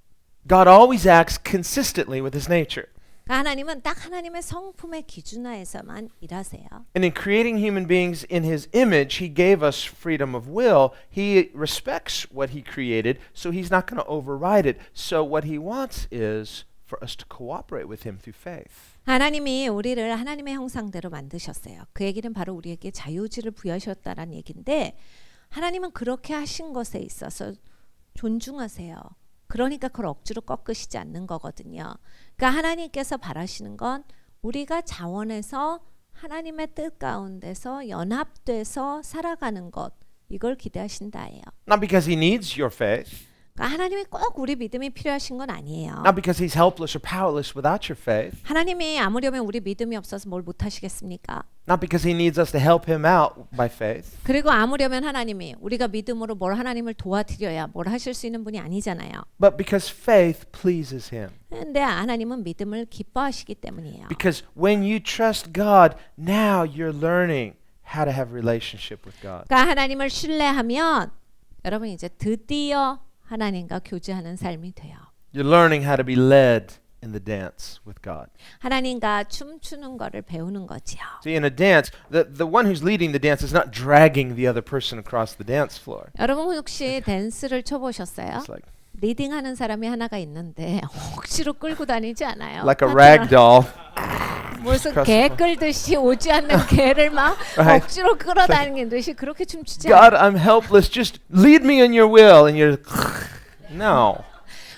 God always acts consistently with His nature. 그러니까 하나님은 딱 하나님의 성품의 기준하에서만 일하세요. And in creating human beings in His image, He gave us freedom of will. He respects what He created, so He's not going to override it. So what He wants is for us to cooperate with Him through faith. 하나님이 우리를 하나님의 형상대로 만드셨어요. 그 얘기는 바로 우리에게 자유의지를 부여하셨다라는 얘기인데 하나님은 그렇게 하신 것에 있어서 존중하세요. 그러니까 그걸 억지로 꺾으시지 않는 거거든요. 그러니까 하나님께서 바라시는 건 우리가 자원해서 하나님의 뜻 가운데서 연합돼서 살아가는 것 이걸 기대하신다예요. Not because He needs your faith, 그러니까 하나님이 꼭 우리 믿음이 필요하신 건 아니에요. not because He's helpless or powerless without your faith, 하나님이 아무려면 우리 믿음이 없어서 뭘 못하시겠습니까? not because He needs us to help Him out by faith, 그리고 아무려면 하나님이 우리가 믿음으로 뭘 하나님을 도와드려야 뭘 하실 수 있는 분이 아니잖아요. but because faith pleases Him. 근데 하나님은 믿음을 기뻐하시기 때문이에요. Because when you trust God, now you're learning how to have relationship with God. 그러니까 하나님을 신뢰하면 여러분 이제 드디어 하나님과 교제하는 삶이 돼요. You're learning how to be led in the dance with God. 하나님과 춤추는 거를 배우는 거지요. See, in a dance, the one who's leading the dance is not dragging the other person across the dance floor. 여러분 혹시 댄스를 쳐보셨어요? It's like 리딩하는 사람이 하나가 있는데 억지로 끌고 다니지 않아요. a rag doll. 무슨 개 끌듯이 오지 않는 개를 막 Right. 억지로 끌어다니는 듯이 그렇게 춤추지 God, 않아요. I'm helpless. Just lead me in your will. And you're, no.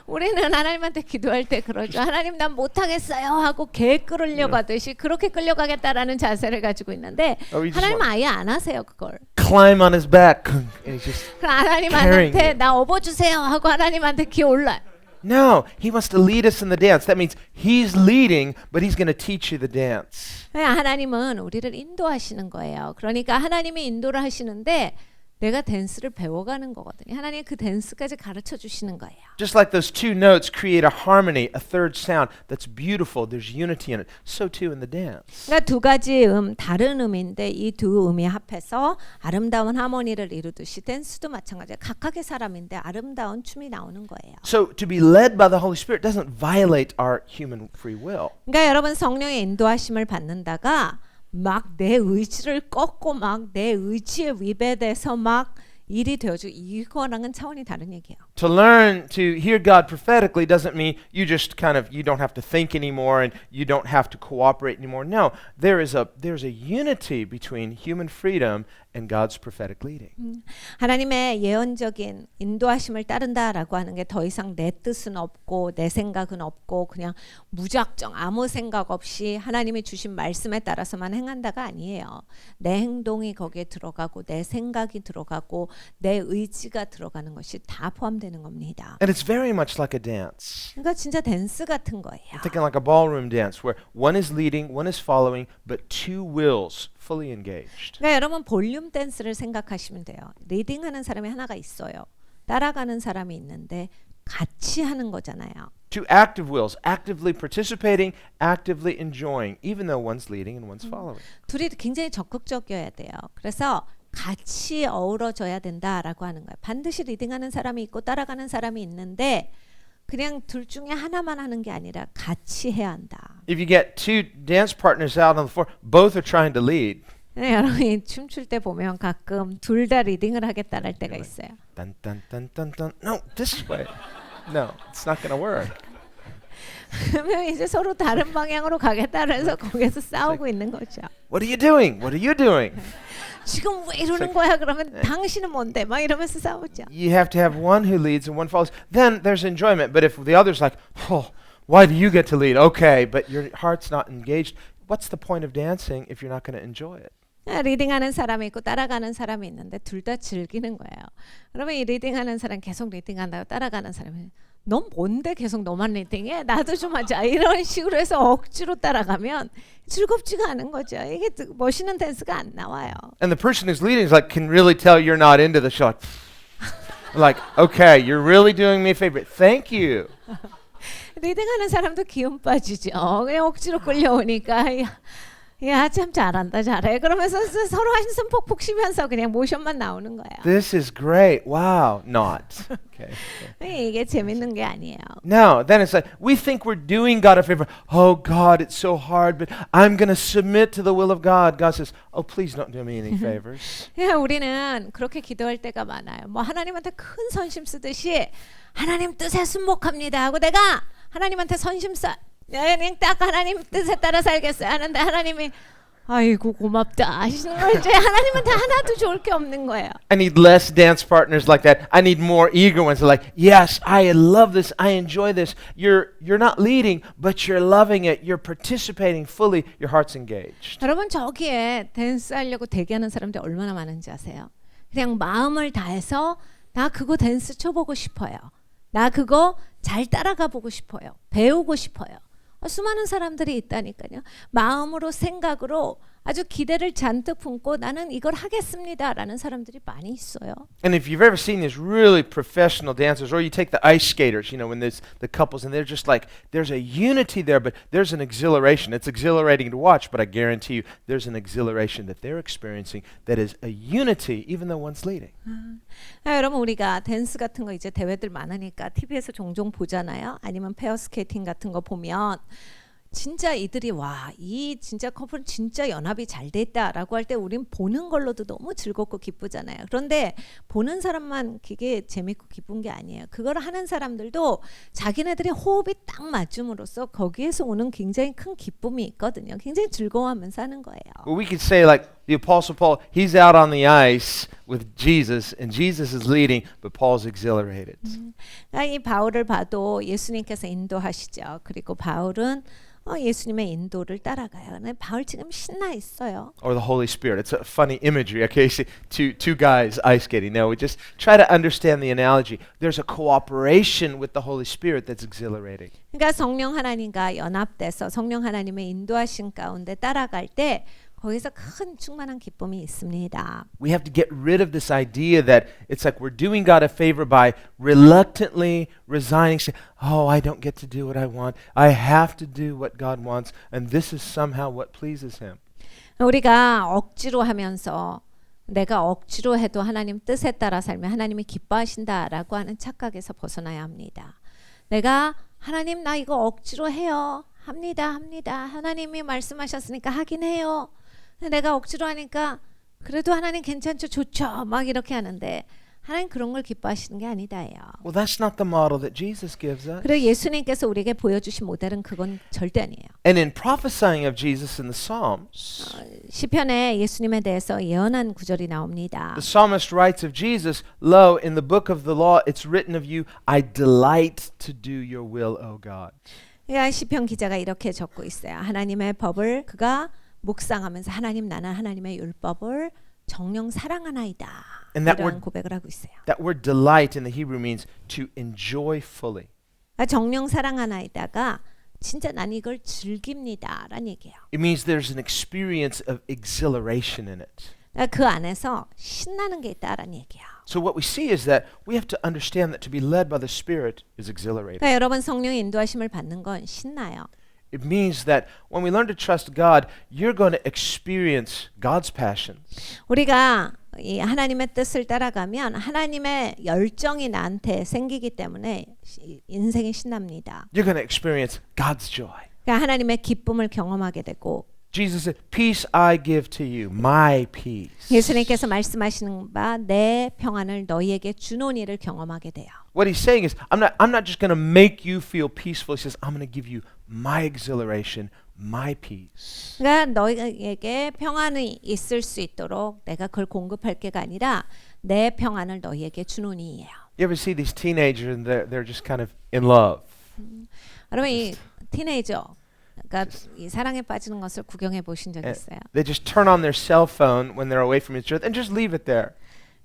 우리는 하나님한테 기도할 때 그러죠. 하나님 난 못하겠어요 하고 개 끌으려고 하듯이 그렇게 끌려가겠다라는 자세를 가지고 있는데 Oh, we just 하나님 want- 아예 안 하세요 그걸. Climb on his back. And he's just 그럼 하나님한테 carrying you. 나 업어주세요 하고 하나님한테 기어 올라. No, he wants to lead us in the dance. That means he's leading, but he's going to teach you the dance. 하나님은 우리를 인도하시는 거예요. 그러니까 하나님이 인도를 하시는데 내가 댄스를 배워가는 거거든요. 하나님 그 댄스까지 가르쳐 주시는 거예요. Just like those two notes create a harmony, a third sound that's beautiful, there's unity in it. So too in the dance. 그러니까 두 가지 다른 음인데 이 두 음이 합해서 아름다운 하모니를 이루듯이 댄스도 마찬가지예요. 각각의 사람인데 아름다운 춤이 나오는 거예요. So to be led by the Holy Spirit doesn't violate our human free will. 그러니까 여러분 성령의 인도하심을 받는다가 막 내 의지를 꺾고 막 내 의지에 위배돼서 막 일이 되어주고 이거랑은 차원이 다른 얘기예요. To learn to hear God prophetically doesn't mean you just you don't have to think anymore and you don't have to cooperate anymore. No, there's a unity between human freedom and God's prophetic leading. 하나님의 예언적인 인도하심을 따른다라고 하는 게 더 이상 내 뜻은 없고 내 생각은 없고 그냥 무작정 아무 생각 없이 하나님이 주신 말씀에 따라서만 행한다가 아니에요. 내 행동이 거기에 들어가고 내 생각이 들어가고 내 의지가 들어가는 것이 다 포함되는 겁니다. And it's very much like a dance. 그러니까 진짜 댄스 같은 거예요. I'm thinking like a ballroom dance where one is leading, one is following, but two wills fully engaged. 그러니까 여러분 볼륨 댄스를 생각하시면 돼요. 리딩하는 사람이 하나가 있어요. 따라가는 사람이 있는데 같이 하는 거잖아요. Two active wills, actively participating, actively enjoying, even though one's leading and one's following. 둘이 굉장히 적극적이어야 돼요. 그래서 같이 어우러져야 된다라고 하는 거예요. 반드시 리딩하는 사람이 있고 따라가는 사람이 있는데 그냥 둘 중에 하나만 하는 게 아니라 같이 해야 한다. If you get two dance partners out on the floor, both are trying to lead. 네, 여러분이 춤출 때 보면 가끔 둘 다 리딩을 하겠다랄 때가 있어요. Dun dun dun dun dun. No, this way. No, it's not going to work. 그러면 이제 서로 다른 방향으로 가겠다 해서 거기서 싸우고 있는 거죠. What are you doing? What are you doing? 지금 왜 이러는 거야? 그러면 당신은 뭔데? 막 이러면서 싸우죠. You have to have one who leads and one follows. Then there's enjoyment. But if the other's like, oh, why do you get to lead? Okay, but your heart's not engaged. What's the point of dancing if you're not going to enjoy it? 리딩하는 사람이 있고 따라가는 사람이 있는데 둘 다 즐기는 거예요. 그러면 이 리딩하는 사람 계속 리딩한다고 따라가는 사람이 넌 뭔데 계속 너만 리딩해? 나도 좀 하자. 이런 식으로 해서 억지로 따라가면 즐겁지가 않은 거죠. 이게 멋있는 댄스가 안 나와요. And the person who's leading is like can really tell you're not into the show. Like, okay, you're really doing me a favor. Thank you. 리딩하는 사람도 기운 빠지죠. 그냥 억지로 끌려오니까 야, 참 잘한다, 잘해. 그러면서 서로 한숨 폭폭 쉬면서 그냥 모션만 나오는 거예요. This is great. Wow. Not. Okay. 이게 재밌는 게 아니에요. No, then it's like we think we're doing God a favor. Oh God, it's so hard, but I'm going to submit to the will of God. God says, "Oh, please don't do me any favors." 우리는 그렇게 기도할 때가 많아요. 뭐 하나님한테 큰 선심 쓰듯이 하나님 뜻에 순복합니다 하고 내가 하나님한테 선심 써. 그냥 딱 하나님 뜻에 따라 살겠어요 하는데 하나님이 아이고 고맙다 하시는 거지. 하나님한테 하나도 좋을 게 없는 거예요. I need less dance partners like that. I need more eager ones like, yes, I love this. I enjoy this. You're not leading, but you're loving it. You're participating fully. Your heart's engaged. 여러분 저기에 댄스 하려고 대기하는 사람들이 얼마나 많은지 아세요? 그냥 마음을 다해서 나 그거 댄스 춰보고 싶어요. 나 그거 잘 따라가 보고 싶어요. 배우고 싶어요. 수많은 사람들이 있다니까요. 마음으로 생각으로 아주 기대를 잔뜩 품고 나는 이걸 하겠습니다라는 사람들이 많이 있어요. And if you've ever seen these really professional dancers, or you take the ice skaters, you know, when there's the couples, and they're just like, there's a unity there, but there's an exhilaration. It's exhilarating to watch, but I guarantee you, there's an exhilaration that they're experiencing that is a unity, even though one's leading. 여러분 우리가 댄스 같은 거 이제 대회들 많으니까 TV에서 종종 보잖아요. 아니면 페어 스케이팅 같은 거 보면 진짜 이들이 와, 이 진짜 커플은 진짜 연합이 잘 됐다라고 할 때 우린 보는 걸로도 너무 즐겁고 기쁘잖아요. 그런데 보는 사람만 그게 재밌고 기쁜 게 아니에요. 그걸 하는 사람들도 자기네들이 호흡이 딱 맞춤으로써 거기에서 오는 굉장히 큰 기쁨이 있거든요. 굉장히 즐거워하면서 하는 거예요. Well, we could say like the Apostle Paul, he's out on the ice with Jesus, and Jesus is leading, but Paul's exhilarated. 이 바울을 봐도 예수님께서 인도하시죠. 그리고 바울은 예수님의 인도를 따라가요. 근데 바울 지금 신나 있어요. Or the Holy Spirit. It's a funny imagery. Okay, see, two guys ice skating. No, we just try to understand the analogy. There's a cooperation with the Holy Spirit that's exhilarating. 그러니까 성령 하나님과 연합돼서 성령 하나님의 인도하신 가운데 따라갈 때 거기서 큰 충만한 기쁨이 있습니다. We have to get rid of this idea that it's like we're doing God a favor by reluctantly resigning, saying, oh, I don't get to do what I want. I have to do what God wants, and this is somehow what pleases Him. 우리가 억지로 하면서 내가 억지로 해도 하나님 뜻에 따라 살면 하나님이 기뻐하신다라고 하는 착각에서 벗어나야 합니다. 내가 하나님 나 이거 억지로 해요. 합니다. 하나님이 말씀하셨으니까 하긴 해요. 내가 억지로 하니까 그래도 하나님 괜찮죠, 좋죠, 막 이렇게 하는데 하나님 그런 걸 기뻐하시는 게 아니다예요. Well, that's not the model that Jesus gives us. 그리고 예수님께서 우리에게 보여주신 모델은 그건 절대 아니에요. And in prophesying of Jesus in the Psalms, 시편에 예수님에 대해서 예언한 구절이 나옵니다. the psalmist writes of Jesus, Lo, in the book of the law, it's written of you, I delight to do your will, O God. 그러니까 시편 기자가 이렇게 적고 있어요. 하나님의 법을 그가 묵상하면서 하나님 나는 하나님의 율법을 정녕 사랑하나이다. And that 이런 word, 고백을 하고 있어요. that word delight in the Hebrew means to enjoy fully. 그러니까 정녕 사랑하나이다가 진짜 난 이걸 즐깁니다라는 얘기예요. It means there's an experience of exhilaration in it. 그러니까 그 안에서 신나는 게 있다라는 얘기예요. So what we see is that we have to understand that to be led by the Spirit is exhilarating. 그러니까 여러분 성령의 인도하심을 받는 건 신나요. It means that when we learn to trust God, you're going to experience God's passions. 우리가 이 하나님의 뜻을 따라가면 하나님의 열정이 나한테 생기기 때문에 인생이 신납니다. You're going to experience God's joy. 그러니까 하나님의 기쁨을 경험하게 되고 Jesus said, "Peace I give to you, my peace." 예수님께서 말씀하시는 바 내 평안을 너희에게 주노니를 경험하게 돼요. What he's saying is, I'm not just going to make you feel peaceful. He says, I'm going to give you my exhilaration, my peace. 그러니까 너희에게 평안이 있을 수 있도록 내가 그걸 공급할 게가 아니라 내 평안을 너희에게 주노니예요. You ever see these teenagers and they're just kind of in love? 여러분 이 티네이저 그러니까 이 사랑에 빠지는 것을 구경해 보신 적 And 있어요? they just turn on their cell phone when they're away from each other and just leave it there.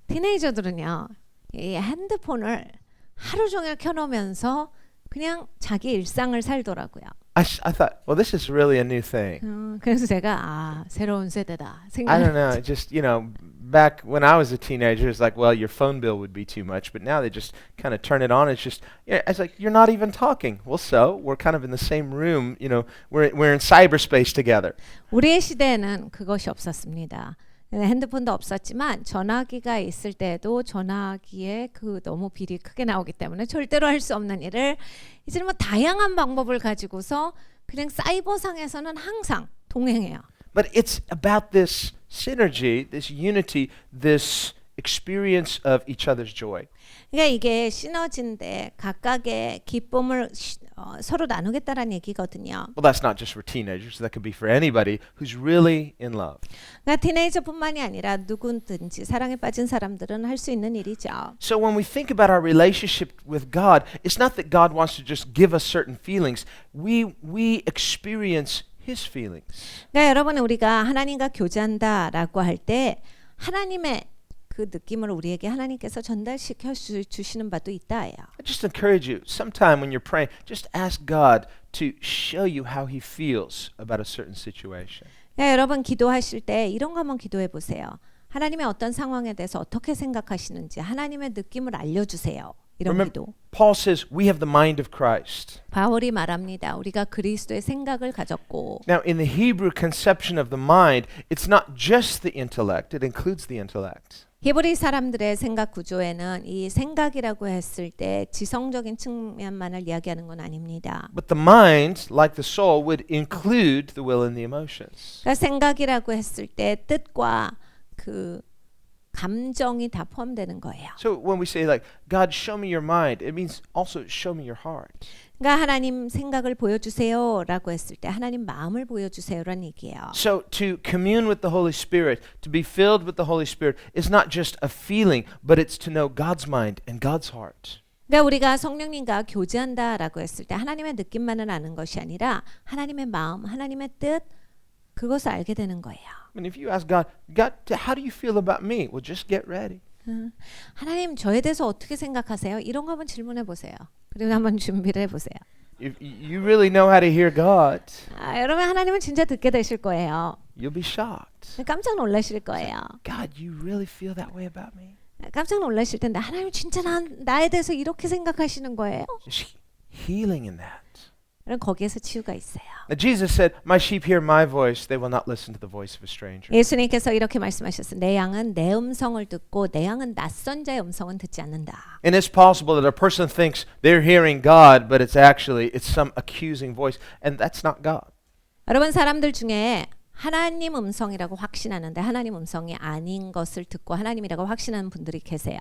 티네이저들은요 이 핸드폰을 하루 종일 켜놓으면서 그냥 자기 일상을 살더라고요. I thought, well, this is really a new thing. 그래서 제가 아 새로운 세대다 I 생각. don't know. It just, back when I was a teenager, it's like, well, your phone bill would be too much. But now they just kind of turn it on. It's just, it's like you're not even talking. Well, so we're kind of in the same room. We're in cyberspace together. 우리의 시대에는 그것이 없었습니다. 핸드폰도 없었지만 전화기가 있을 때에도 전화기에 그 너무 빌이 크게 나오기 때문에 절대로 할 수 없는 일을 이제는 뭐 다양한 방법을 가지고서 그냥 사이버상에서는 항상 동행해요. But it's about this synergy, this unity, this experience of each other's joy. 그러니까 이게 시너지인데 각각의 기쁨을 서로 나누겠다라는 얘기거든요. Well, that's not just for teenagers. That could be for anybody who's really in love. 그러니까 티네이저뿐만이 아니라 누구든지 사랑에 빠진 사람들은 할 수 있는 일이죠. So when we think about our relationship with God, it's not that God wants to just give us certain feelings. We experience His feelings. 그러니까 여러분 우리가 하나님과 교제한다라고 할 때 하나님의 그 느낌을 우리에게 하나님께서 전달시켜 주시는 바도 있다예요. I just encourage you, sometime when you're praying, just ask God to show you how He feels about a certain situation. 네, 여러분 기도하실 때 이런 거 한번 기도해 보세요. 하나님의 어떤 상황에 대해서 어떻게 생각하시는지 하나님의 느낌을 알려주세요. 이런 Remember, 기도. Paul says we have the mind of Christ. 바울이 말합니다. 우리가 그리스도의 생각을 가졌고. Now, in the Hebrew conception of the mind, it's not just the intellect, it includes the intellect. 히브리 사람들의 생각 구조에는 이 생각이라고 했을 때 지성적인 측면만을 이야기하는 건 아닙니다. But the mind, like the soul, would include the will and the emotions. 그러니까 생각이라고 했을 때 뜻과 그 감정이 다 포함되는 거예요. So when we say like, God, show me your mind, it means also show me your heart. 그러니까 하나님 생각을 보여주세요라고 했을 때 하나님 마음을 보여주세요라는 얘기예요. So to commune with the Holy Spirit, to be filled with the Holy Spirit, is not just a feeling, but it's to know God's mind and God's heart. 그러니까 우리가 성령님과 교제한다라고 했을 때 하나님의 느낌만을 아는 것이 아니라 하나님의 마음, 하나님의 뜻 그것을 알게 되는 거예요. I mean, if you ask God, how do you feel about me? Well, just get ready. 하나님 저에 대해서 어떻게 생각하세요? 이런 거 한번 질문해 보세요. 그리고 한번 준비를 해보세요. If you really know how to hear God, 여러분 하나님은 진짜 듣게 되실 거예요. You'll be shocked. 깜짝 놀라실 거예요. God, you really feel that way about me? 깜짝 놀라실 텐데 하나님 진짜 나에 대해서 이렇게 생각하시는 거예요? There's healing in that. 그럼 거기에서 치유가 있어요. Now, Jesus said, "My sheep hear my voice; they will not listen to the voice of a stranger." 예수님께서 이렇게 말씀하셨어요. 내 양은 내 음성을 듣고 내 양은 낯선 자의 음성은 듣지 않는다. And it's possible that a person thinks they're hearing God, but it's some accusing voice, and that's not God. 여러분 사람들 중에 하나님 음성이라고 확신하는데 하나님 음성이 아닌 것을 듣고 하나님이라고 확신하는 분들이 계세요.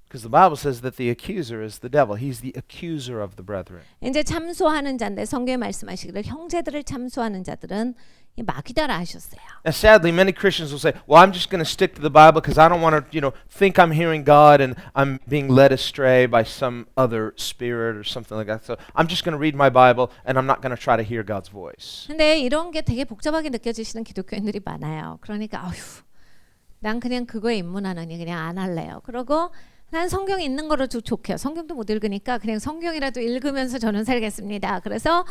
Because the Bible says that the accuser is the devil. He's the accuser of the brethren. 이제 참소하는 자인데 성경에 말씀하시기를 형제들을 참소하는 자들은 이 마귀다라 하셨어요. Now, sadly, many Christians will say, "Well, I'm just going to stick to the Bible because I don't want to, think I'm hearing God and I'm being led astray by some other spirit or something like that. So I'm just going to read my Bible and I'm not going to try to hear God's voice." 근데 이런 게 되게 복잡하게 느껴지시는 기독교인들이 많아요. 그러니까 아휴, 난 그냥 그거에 입문하느니 그냥 안 할래요. 그러고 난 성경이 있는 거로 좋게요. 성경도 못 읽으니까 그냥 성경이라도 읽으면서 저는 살겠습니다. 그래서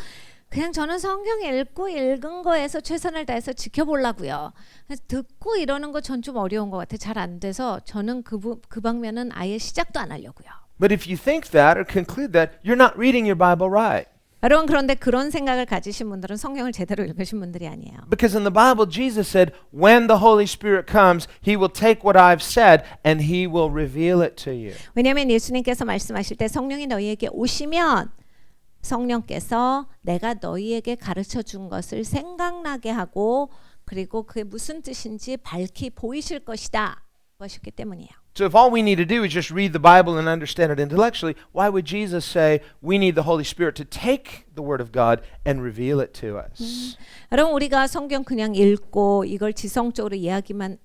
그냥 저는 성경 읽고 읽은 거에서 최선을 다해서 지켜보려고요. 듣고 이러는 거 전 좀 어려운 것 같아요. 잘 안 돼서 저는 그 방면은 아예 시작도 안 하려고요. But if you think that or conclude that, you're not reading your Bible right. 여러분 그런데 그런 생각을 가지신 분들은 성경을 제대로 읽으신 분들이 아니에요. Because in the Bible, Jesus said, when the Holy Spirit comes, He will take what I've said and He will reveal it to you. 왜냐하면 예수님께서 말씀하실 때 성령이 너희에게 오시면 성령께서 내가 너희에게 가르쳐 준 것을 생각나게 하고 그리고 그게 무슨 뜻인지 밝히 보이실 것이다. 것이기 때문이에요. So if all we need to do is just read the Bible and understand it intellectually, why would Jesus say we need the Holy Spirit to take the Word of God and reveal it to us? 여러분 우리가 성경 그냥 읽고 이걸 지성적으로 이해하기만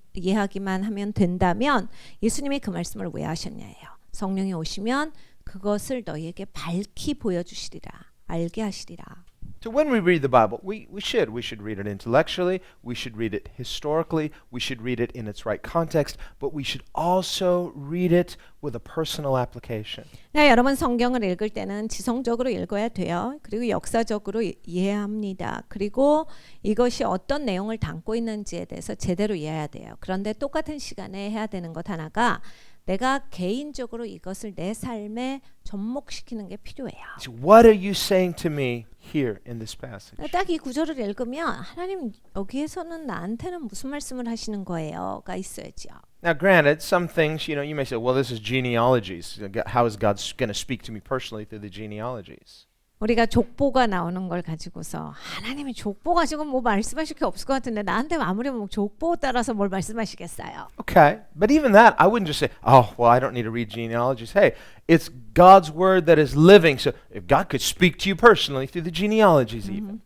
하면 된다면 예수님이 그 말씀을 왜 하셨냐예요. 성령이 오시면 그것을 너희에게 밝히 보여주시리라. 알게 하시리라. So when we read the Bible, we should read it intellectually, we should read it historically, we should read it in its right context, but we should also read it with a personal application. 네, 여러분 성경을 읽을 때는 지성적으로 읽어야 돼요. 그리고 역사적으로 이해해야 합니다. 그리고 이것이 어떤 내용을 담고 있는지에 대해서 제대로 이해해야 돼요. 그런데 똑같은 시간에 해야 되는 것 하나가 내가 개인적으로 이것을 내 삶에 접목시키는 게 필요해요. So what are you saying to me here in this passage? 딱 이 구절을 읽으면 하나님 여기에서는 나한테는 무슨 말씀을 하시는 거예요가 있어야죠. Now, granted, some things, you may say, well, this is genealogies. How is God going to speak to me personally through the genealogies? 우리가 족보가 나오는 걸 가지고서 하나님이 족보 가지고 뭐 말씀하실 게 없을 것 같은데 나한테 아무리 뭐 족보 따라서 뭘 말씀하시겠어요? Okay, but even that, I wouldn't just say, oh, well, I don't need to read genealogies. Hey, it's God's word that is living. So if God could speak to you personally through the genealogies even.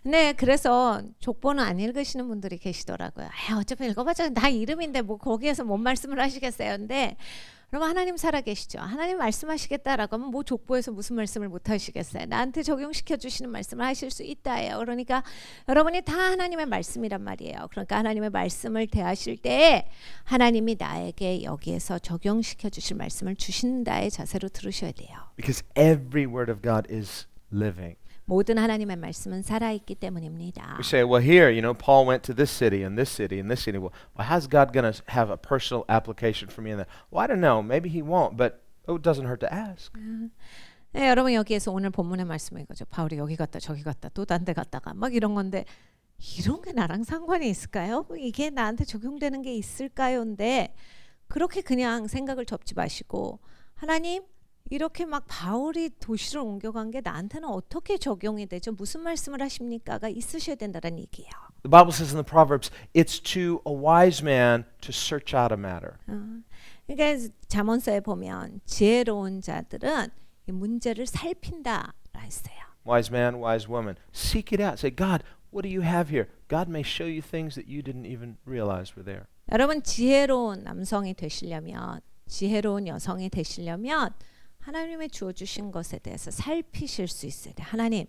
네, 그래서 족보는 안 읽으시는 분들이 계시더라고요. 어차피 읽어봤자 나 이름인데 뭐 거기에서 뭔 말씀을 하시겠어요? 근데 그러면 하나님 살아계시죠. 하나님 말씀하시겠다라고 하면 뭐 족보에서 무슨 말씀을 못 하시겠어요. 나한테 적용시켜 주시는 말씀을 하실 수 있다예요. 그러니까 여러분이 다 하나님의 말씀이란 말이에요. 그러니까 하나님의 말씀을 대하실 때에 하나님이 나에게 여기에서 적용시켜 주실 말씀을 주신다의 자세로 들으셔야 돼요. Because every word of God is living. 모든 하나님의 말씀은 살아있기 때문입니다. We say, well, here, Paul went to this city and this city and this city. Well, how's God going to have a personal application for me in that? Well, I don't know. Maybe he won't, but it doesn't hurt to ask. 네, 여러분 여기에서 오늘 본문의 말씀은 이거죠. 바울이 여기 갔다 저기 갔다 또 딴 데 갔다가 막 이런 건데 이런 게 나랑 상관이 있을까요? 이게 나한테 적용되는 게 있을까요?인데 그렇게 그냥 생각을 접지 마시고 하나님 이렇게 막 바울이 도시를 옮겨간 게 나한테는 어떻게 적용이 되죠? 무슨 말씀을 하십니까가 있으셔야 된다는 얘기예요. The Bible says in the Proverbs, it's to a wise man to search out a matter. 그러니까 잠언서에 보면 지혜로운 자들은 이 문제를 살핀다 했어요. Wise man, wise woman, seek it out. Say, God, what do you have here? God may show you things that you didn't even realize were there. 여러분 지혜로운 남성이 되시려면 지혜로운 여성이 되시려면 하나님의 주어주신 것에 대해서 살피실 수 있어야 돼요. 하나님,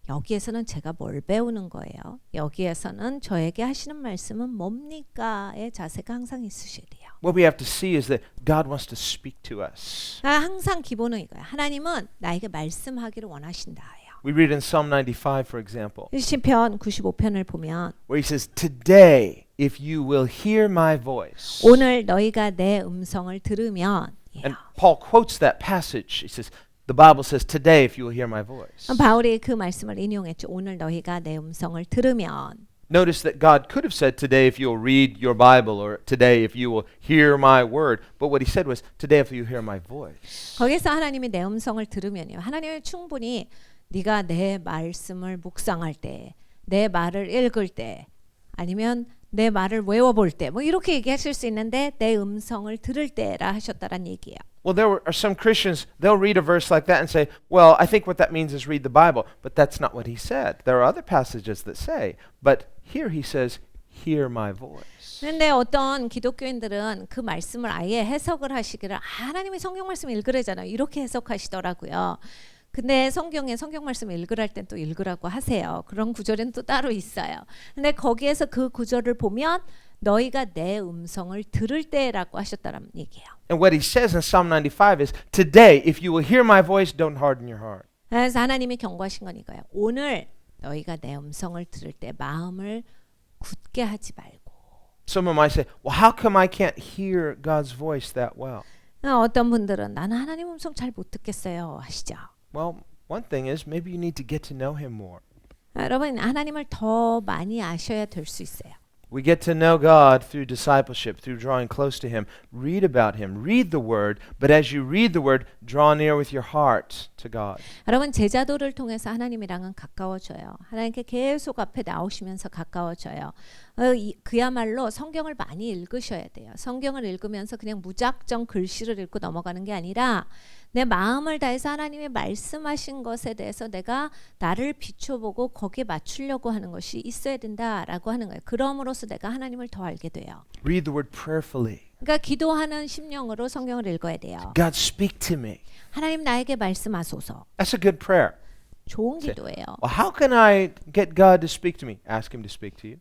여기에서는 제가 뭘 배우는 거예요? 여기에서는 저에게 하시는 말씀은 뭡니까?의 자세가 항상 있으셔야 돼요. What we have to see is that God wants to speak to us. 항상 기본은 이거예요. 하나님은 나에게 말씀하기를 원하신다예요. We read in Psalm 95, for example, 시편 95편을 보면 where he says, "Today, if you will hear my voice." 오늘 너희가 내 음성을 들으면 And Paul quotes that passage. He says, the Bible says, "Today, if you will hear my voice." 바울이 그 말씀을 인용했죠. 오늘 너희가 내 음성을 들으면. Notice that God could have said, "Today, if you'll read your Bible," or "Today, if you will hear my word." But what he said was, "Today, if you hear my voice." 거기서 하나님이 내 음성을 들으면요. 하나님은 충분히 네가 내 말씀을 묵상할 때, 내 말을 읽을 때, 아니면 내 말을 외워볼 때, 뭐 이렇게 얘기하실 수 있는데 내 음성을 들을 때라 하셨다란 얘기예요. Well, there are some Christians, they'll read a verse like that and say, "Well, I think what that means is read the Bible." But that's not what he said. There are other passages that say, but here he says, "Hear my voice." 그런데 어떤 기독교인들은 그 말씀을 아예 해석을 하시기를 하나님이 성경 말씀 읽으래잖아요. 이렇게 해석하시더라고요. 근데 성경에 성경 말씀 읽으랄 땐 또 읽으라고 하세요. 그런 구절은 또 따로 있어요. 근데 거기에서 그 구절을 보면 너희가 내 음성을 들을 때라고 하셨다는 얘기예요. And what he says in Psalm 95 is, "Today, if you will hear my voice, don't harden your heart." 그래서 하나님이 경고하신 건 이거예요. 오늘 너희가 내 음성을 들을 때 마음을 굳게 하지 말고. Someone might say, "Well, how come I can't hear God's voice that well?" 어떤 분들은 나는 하나님 음성 잘 못 듣겠어요 하시죠. Well, one thing is maybe you need to get to know him more. 여러분 하나님을 더 많이 아셔야 될 수 있어요. We get to know God through discipleship, through drawing close to him. Read about him, read the word, but as you read the word, draw near with your heart to God. 여러분 제자도를 통해서 하나님이랑은 가까워져요. 하나님께 계속 앞에 나오시면서 가까워져요. 그야말로 성경을 많이 읽으셔야 돼요. 성경을 읽으면서 그냥 무작정 글씨를 읽고 넘어가는 게 아니라 내 마음을 다해서 하나님이 말씀하신 것에 대해서 내가 나를 비춰보고 거기에 맞추려고 하는 것이 있어야 된다라고 하는 거예요. 그럼으로써 내가 하나님을 더 알게 돼요. Read the word prayerfully. 그러니까 기도하는 심령으로 성경을 읽어야 돼요. God, speak to me. 하나님 나에게 말씀하소서. That's a good prayer. 좋은 기도예요. Well, how can I get God to speak to me? Ask him to speak to you.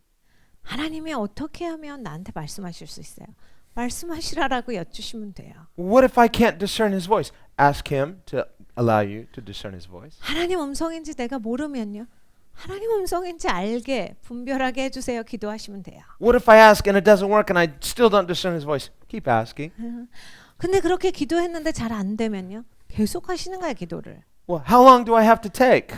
하나님이 어떻게 하면 나한테 말씀하실 수 있어요? 말씀하시라라고 여쭈시면 돼요. What if I can't discern his voice? Ask him to allow you to discern his voice. 하나님 음성인지 내가 모르면요. 하나님 음성인지 알게 분별하게 해주세요. 기도하시면 돼요. What if I ask and it doesn't work and I still don't discern his voice? Keep asking. 근데 그렇게 기도했는데 잘 안 되면요. 계속 하시는 거예요. 기도를. Well, how long do I have to take?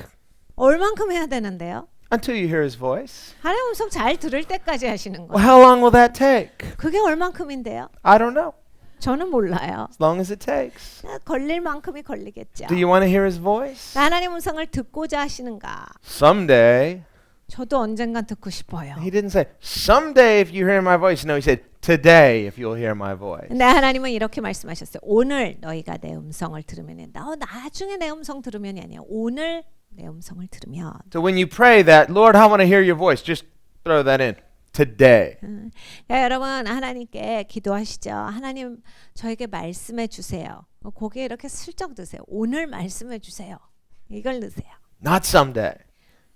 얼만큼 해야 되는데요? Until you hear his voice. 하나님 음성 잘 들을 때까지 하시는 Well, 거예요. how long will that take? 그게 얼만큼인데요? I don't know. 저는 몰라요. As long as it takes. 걸릴 만큼이 걸리겠죠. Do you want to hear his voice? 하나님 음성을 듣고자 하시는가? Someday. 저도 언젠간 듣고 싶어요. He didn't say, "Someday if you hear my voice." No, he said, "Today if you'll hear my voice." 근데 하나님은 이렇게 말씀하셨어요. 오늘 너희가 내 음성을 들으면 나중에 내 음성 들으면이 아니야. 오늘 내 음성을 들으면. So when you pray that, "Lord, I want to hear your voice," just throw that in. Today. 그러니까 여러분 하나님께 기도하시죠. 하나님 저에게 말씀해 주세요. 거기에 이렇게 슬쩍 넣으세요. 오늘 말씀해 주세요. 이걸 넣으세요. Not someday.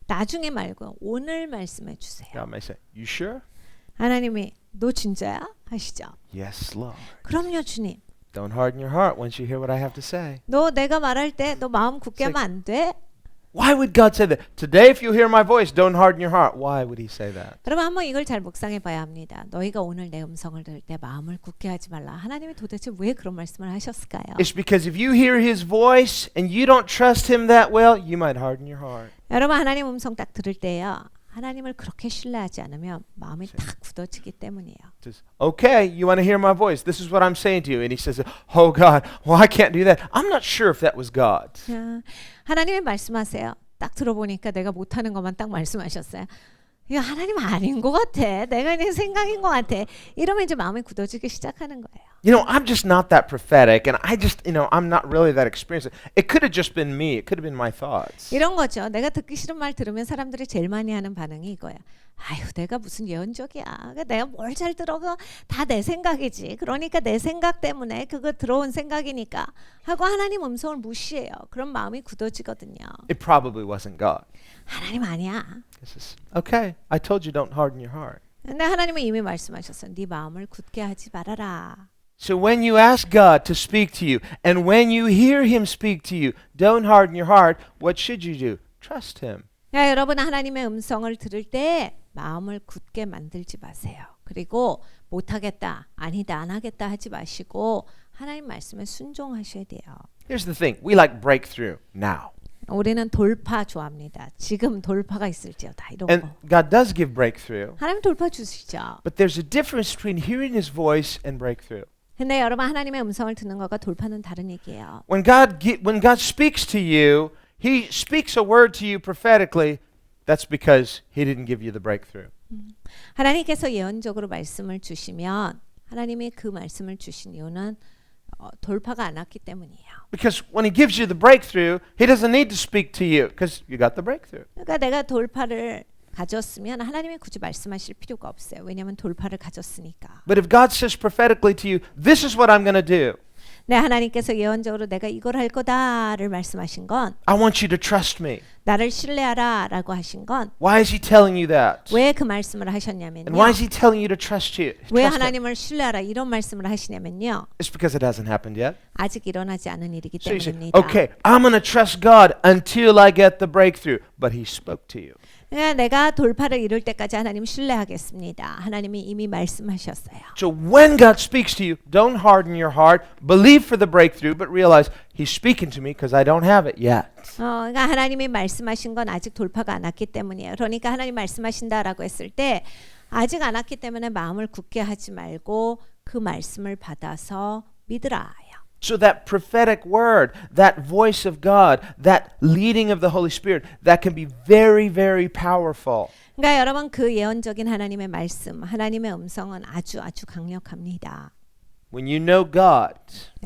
나중에 말고 오늘 말씀해 주세요. God may say, "You sure?" 하나님이 너 진짜야? 하시죠. Yes, Lord. 그럼요 주님. Don't harden your heart once you hear what I have to say. 너 내가 말할 때 너 마음 굳게 하면 안 돼? Why would God say that? Today if you hear my voice, don't harden your heart. Why would he say that? 여러분 한번 이걸 잘 묵상해 봐야 합니다. 너희가 오늘 내 음성을 들을 때 마음을 굳게 하지 말라. 하나님이 도대체 왜 그런 말씀을 하셨을까요? It's because if you hear his voice and you don't trust him that well, you might harden your heart. 여러분 하나님 음성 딱 들을 때요. 하나님을 그렇게 신뢰하지 않으면 마음이 딱 굳어지기 때문이에요. Says, "Okay, you want to hear my voice. This is what I'm saying to you." And he says, "Oh God, well I can't do that. I'm not sure if that was God." 하나님이 말씀하세요. 딱 들어보니까 내가 못하는 것만 딱 말씀하셨어요. 이거 하나님 아닌 것 같아. 내가 내 생각인 것 같아. 이러면 이제 마음이 굳어지기 시작하는 거예요. You know, I'm just not that prophetic, and I'm not really that experienced. It could have just been me. It could have been my thoughts. 이런 거죠. 내가 듣기 싫은 말 들으면 사람들이 제일 많이 하는 반응이 이거야. 아유, 내가 무슨 예언적이야. 내가 뭘 잘 들어? 다 내 생각이지. 그러니까 내 생각 때문에 그거 들어온 생각이니까 하고 하나님 음성을 무시해요. 그런 마음이 굳어지거든요. It probably wasn't God. 하나님 아니야. This is, okay, I told you don't harden your heart. 근데 하나님은 이미 말씀하셨어요. 네 마음을 굳게 하지 말아라. So when you ask God to speak to you, and when you hear him speak to you, don't harden your heart. What should you do? trust him. 그러니까 여러분 하나님의 음성을 들을 때 마음을 굳게 만들지 마세요. 그리고 못하겠다, 아니다, 안 하겠다 하지 마시고 하나님 말씀에 순종하셔야 돼요. Here's the thing. We like breakthrough now. 우리는 돌파 좋아합니다. 지금 돌파가 있을지어다 이런 And 거. God does give breakthrough. 하나님 돌파 주시죠. But there's a difference between hearing his voice and breakthrough. 근데 여러분 하나님의 음성을 듣는 것과 돌파는 다른 얘기예요. When God speaks to you, he speaks a word to you prophetically. That's because he didn't give you the breakthrough. 하나님께서 예언적으로 말씀을 주시면 하나님이 그 말씀을 주신 이유는 돌파가 안 왔기 때문이에요. Because when he gives you the breakthrough, he doesn't need to speak to you because you got the breakthrough. 그러니까 내가 돌파를 가졌으면 하나님이 굳이 말씀하실 필요가 없어요. 왜냐하면 돌파를 가졌으니까. But if God says prophetically to you, this is what I'm going to do. 네, 하나님께서 예언적으로 내가 이걸 할 거다를 말씀하신 건 I want you to trust me. 나를 신뢰하라라고 하신 건 Why is he telling you that? 왜 그 말씀을 하셨냐면요. And why is he telling you to trust you? 왜 Trust him? 하나님을 신뢰하라 이런 말씀을 하시냐면요. It's because it hasn't happened yet. 아직 일어나지 않은 일이기 So you say, 때문입니다. okay, I'm going to trust God until I get the breakthrough. But he spoke to you. 그러니까 내가 돌파를 이룰 때까지 하나님 신뢰하겠습니다. 하나님이 이미 말씀하셨어요. So when God speaks to you, don't harden your heart. Believe for the breakthrough, but realize he's speaking to me because I don't have it yet. 그러니까 하나님이 말씀하신 건 아직 돌파가 안 왔기 때문이에요. 그러니까 하나님 말씀하신다라고 했을 때 아직 안 왔기 때문에 마음을 굳게 하지 말고 그 말씀을 받아서 믿으라요. So that prophetic word, that voice of God, that leading of the Holy Spirit, that can be very, very powerful. 그러니까 여러분 그 예언적인 하나님의 말씀, 하나님의 음성은 아주 강력합니다. When you know God,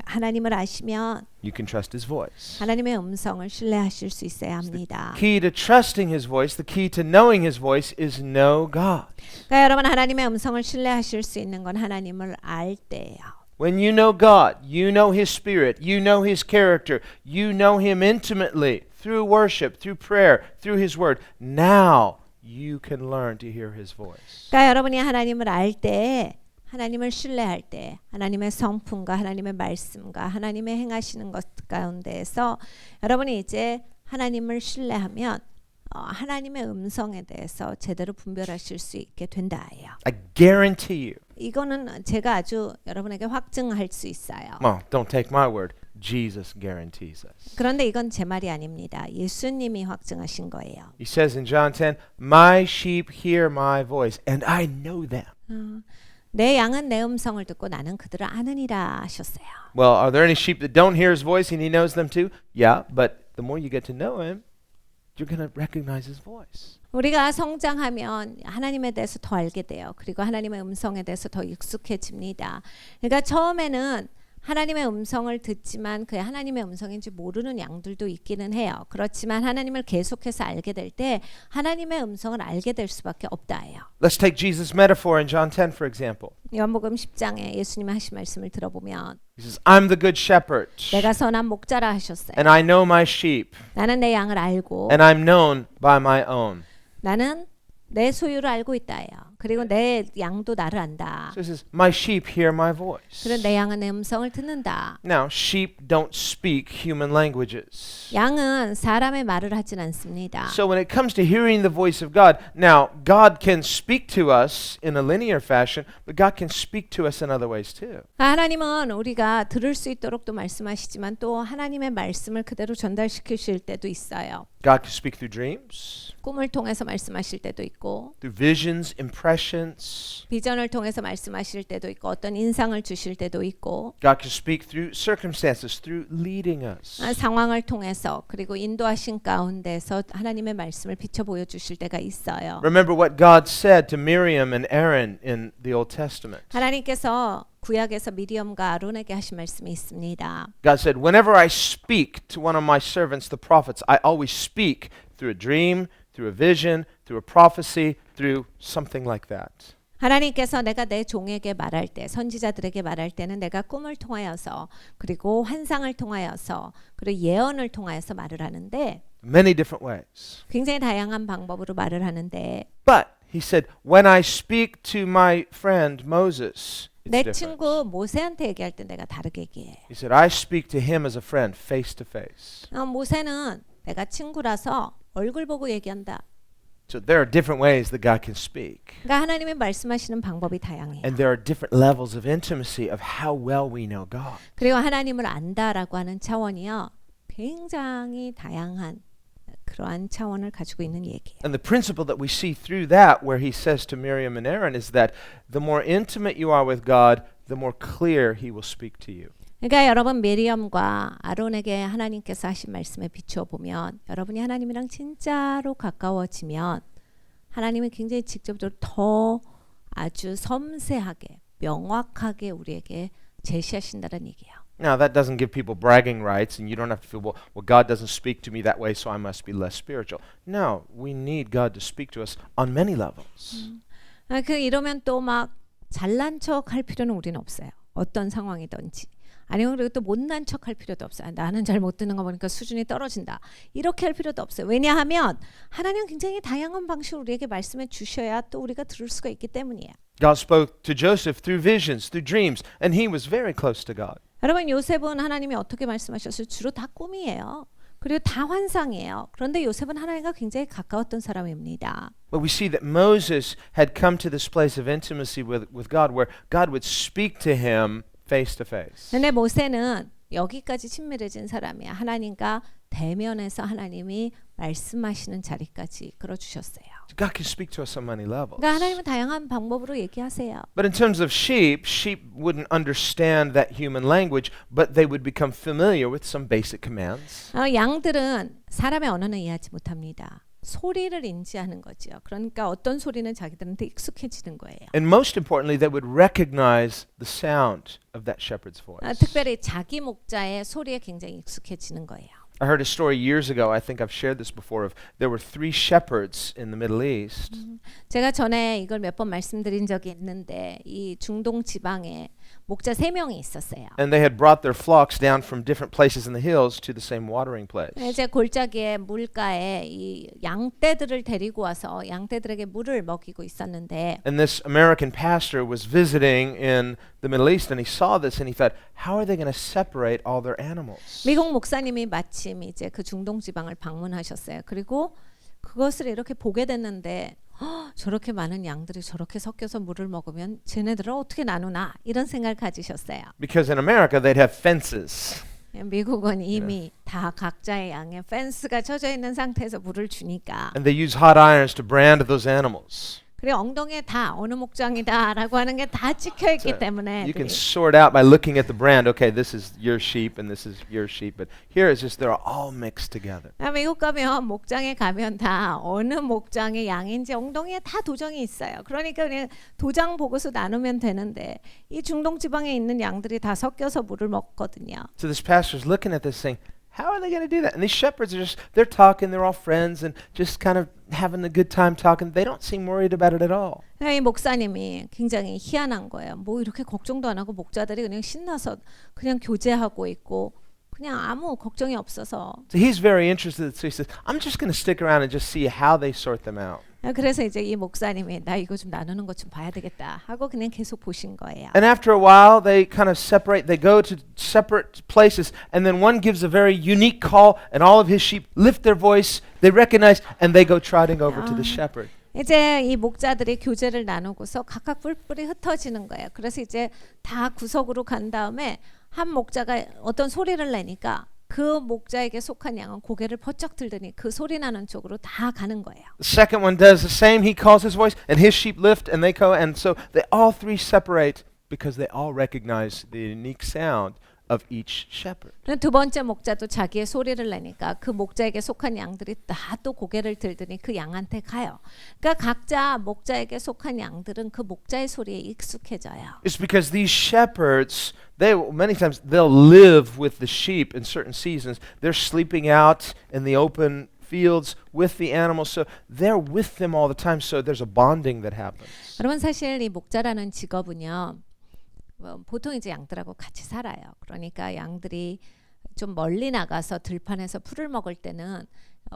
하나님을 아시면 you can trust his voice. 하나님의 음성을 신뢰하실 수 있어야 합니다. Key to trusting his voice, the key to knowing his voice is know God. 그러니까 여러분 하나님의 음성을 신뢰하실 수 있는 건 하나님을 알 때예요. When you know God, you know his spirit, you know his character, you know him intimately through worship, through prayer, through his word. Now you can learn to hear his voice. 그러니까 여러분이 하나님을 알 때, 하나님을 신뢰할 때, 하나님의 성품과 하나님의 말씀과 하나님의 행하시는 것 가운데에서 여러분이 이제 하나님을 신뢰하면 하나님의 음성에 대해서 제대로 분별하실 수 있게 된다예요. I guarantee you. 이거는 제가 아주 여러분에게 확증할 수 있어요. Well, don't take my word. Jesus guarantees us. 그런데 이건 제 말이 아닙니다. 예수님이 확증하신 거예요. He says in John 10, My sheep hear my voice, and I know them. 내 양은 내 음성을 듣고 나는 그들을 아느니라 하셨어요. Well, are there any sheep that don't hear his voice and he knows them too? Yeah, but the more you get to know him, you're going to recognize his voice. 우리가 성장하면 하나님에 대해서 더 알게 돼요. 그리고 하나님의 음성에 대해서 더 익숙해집니다. 그러니까 처음에는 하나님의 음성을 듣지만 그 하나님의 음성인지 모르는 양들도 있기는 해요. 그렇지만 하나님을 계속해서 알게 될 때 하나님의 음성을 알게 될 수밖에 없다예요. Let's take Jesus' metaphor in John 10, for example. 요한복음 10장에 예수님이 하신 말씀을 들어보면 He says, I'm the good shepherd, 내가 선한 목자라 하셨어요. and I know my sheep, 나는 내 양을 알고 and I'm known by my own. 나는 내 소유를 알고 있다예요. 그리고 내 양도 나를 안다. So he says, my sheep hear my voice. 그리고 내 양은 내 음성을 듣는다. Now, sheep don't speak human languages. 양은 사람의 말을 하진 않습니다. So when it comes to hearing the voice of God, now God can speak to us in a linear fashion, but God can speak to us in other ways too. 하나님은 우리가 들을 수 있도록도 말씀하시지만 또 하나님의 말씀을 그대로 전달시키실 때도 있어요. God can speak through dreams, 꿈을 통해서 말씀하실 때도 있고 through visions, impressions. 비전을 통해서 말씀하실 때도 있고 어떤 인상을 주실 때도 있고 God can speak through circumstances, through leading us. 상황을 통해서 그리고 인도하신 가운데서 하나님의 말씀을 비춰 보여주실 때가 있어요. Remember what God said to Miriam and Aaron in the Old Testament. 하나님께서 구약에서 미리엄과 아론에게 하신 말씀이 있습니다. God said, whenever I speak to one of my servants, the prophets, I always speak through a dream, through a vision, through a prophecy, through something like that. 하나님께서 내가 내 종에게 말할 때, 선지자들에게 말할 때는 내가 꿈을 통하여서 그리고 환상을 통하여서 그리고 예언을 통하여서 말을 하는데 Many different ways. 굉장히 다양한 방법으로 말을 하는데 But he said, when I speak to my friend Moses, it's 내 different. 친구 모세한테 얘기할 때 내가 다르게 얘기해. He said, I speak to him as a friend, face to face. 모세는 내가 친구라서 얼굴 보고 얘기한다. So there are different ways that God can speak. 그러니까 하나님이 말씀하시는 방법이 다양해요. And there are different levels of intimacy of how well we know God. 그리고 하나님을 안다라고 하는 차원이요. 굉장히 다양한 그러한 차원을 가지고 있는 얘기예요. And the principle that we see through that, where he says to Miriam and Aaron, is that the more intimate you are with God, the more clear he will speak to you. 그러니까 여러분 미리엄과 아론에게 하나님께서 하신 말씀에 비추어 보면 여러분이 하나님이랑 진짜로 가까워지면 하나님은 굉장히 직접적으로 더 아주 섬세하게 명확하게 우리에게 제시하신다는 얘기예요. Now, that doesn't give people bragging rights, and you don't have to feel, well, God doesn't speak to me that way, so I must be less spiritual. No, we need God to speak to us on many levels. 이러면 또 막 잘난 척 할 필요는 우리는 없어요. 어떤 상황이든지. 아니면 그리고 또 못난 척 할 필요도 없어요. 나는 잘 못 듣는 거 보니까 수준이 떨어진다. 이렇게 할 필요도 없어요. 왜냐하면 하나님은 굉장히 다양한 방식으로 우리에게 말씀해 주셔야 또 우리가 들을 수가 있기 때문이에요. God spoke to Joseph through visions, through dreams, and he was very close to God. 여러분 요셉은 하나님이 어떻게 말씀하셨어요? 주로 다 꿈이에요. 그리고 다 환상이에요. 그런데 요셉은 하나님과 굉장히 가까웠던 사람입니다. But we see that Moses had come to this place of intimacy with God where God would speak to him face to face. 근데 모세는 여기까지 친밀해진 사람이야. 하나님과 대면해서 하나님이 말씀하시는 자리까지 이끌어 주셨어요. God can speak to us on many levels. 그러니까 하나님은 다양한 방법으로 얘기하세요. But in terms of sheep wouldn't understand that human language, but they would become familiar with some basic commands. 양들은 사람의 언어는 이해하지 못합니다. 소리를 인지하는 거죠. 그러니까 어떤 소리는 자기들한테 익숙해지는 거예요. And most importantly, they would recognize the sound of that shepherd's voice. 특별히 자기 목자의 소리에 굉장히 익숙해지는 거예요. I heard a story years ago, I think I've shared this before, of there were 3 shepherds in the Middle East. 제가 전에 이걸 몇 번 말씀드린 적이 있는데 이 중동 지방에 목자 3명이 있었어요. And they had brought their flocks down from different places in the hills to the same watering place. 이제 골짜기에 물가에 이 양떼들을 데리고 와서 양떼들에게 물을 먹이고 있었는데 And this American pastor was visiting in the Middle East and he saw this and he thought, how are they going to separate all their animals? 미국 목사님이 마침 이제 그 중동 지방을 방문하셨어요. 그리고 그것을 이렇게 보게 됐는데 저렇게 많은 양들이 저렇게 섞여서 물을 먹으면 쟤네들을 어떻게 나누나 이런 생각을 가지셨어요. Because in America they'd have fences. 미국은 이미 다 각자의 양에 펜스가 쳐져 있는 상태에서 물을 주니까 And they use hot irons to brand those animals. 그리고 엉덩이에 다 어느 목장이다라고 하는 게 다 찍혀 있기 때문에 You can sort out by looking at the brand. Okay, this is your sheep and this is your sheep. But here it's just they're all mixed together. 미국 가면 목장에 가면 다 어느 목장의 양인지 엉덩이에 다 도장이 있어요. 그러니까 그냥 도장 보고서 나누면 되는데 이 중동 지방에 있는 양들이 다 섞여서 물을 먹거든요. So this pastor's looking at this saying, how are they going to do that? And these shepherds are just, they're talking, they're all friends and just kind of having a good time talking. They don't seem worried about it at all. 이 목사님이 굉장히 희한한 거예요. 뭐 이렇게 걱정도 안 하고 목자들이 그냥 신나서 그냥 교제하고 있고 그냥 아무 걱정이 없어서. So he's very interested. So he says, I'm just going to stick around and just see how they sort them out. 그래서 이제 이 목사님이 나 이거 좀 나누는 것 좀 봐야 되겠다 하고 그냥 계속 보신 거예요. And after a while, they kind of separate. They go to separate places, and then one gives a very unique call, and all of his sheep lift their voice. They recognize, and they go trotting over to the shepherd. 이제 이 목자들이 교제를 나누고서 각각 뿔뿔이 흩어지는 거예요. 그래서 이제 다 구석으로 간 다음에 한 목자가 어떤 소리를 내니까 그 목자에게 속한 양은 고개를 번쩍 들더니 그 소리 나는 쪽으로 다 가는 거예요. The second one does the same. He calls his voice, and his sheep lift, and they go. And so they all 3 separate because they all recognize the unique sound of each shepherd. 두 번째 목자도 자기의 소리를 내니까 그 목자에게 속한 양들이 다 또 고개를 들더니 그 양한테 가요. 그러니까 각자 목자에게 속한 양들은 그 목자의 소리에 익숙해져요. It's because these shepherds, they many times they'll live with the sheep in certain seasons. They're sleeping out in the open fields with the animals, so they're with them all the time. So there's a bonding that happens. 여러분 사실 이 목자라는 직업은요. 보통 이제 양들하고 같이 살아요. 그러니까 양들이 좀 멀리 나가서 들판에서 풀을 먹을 때는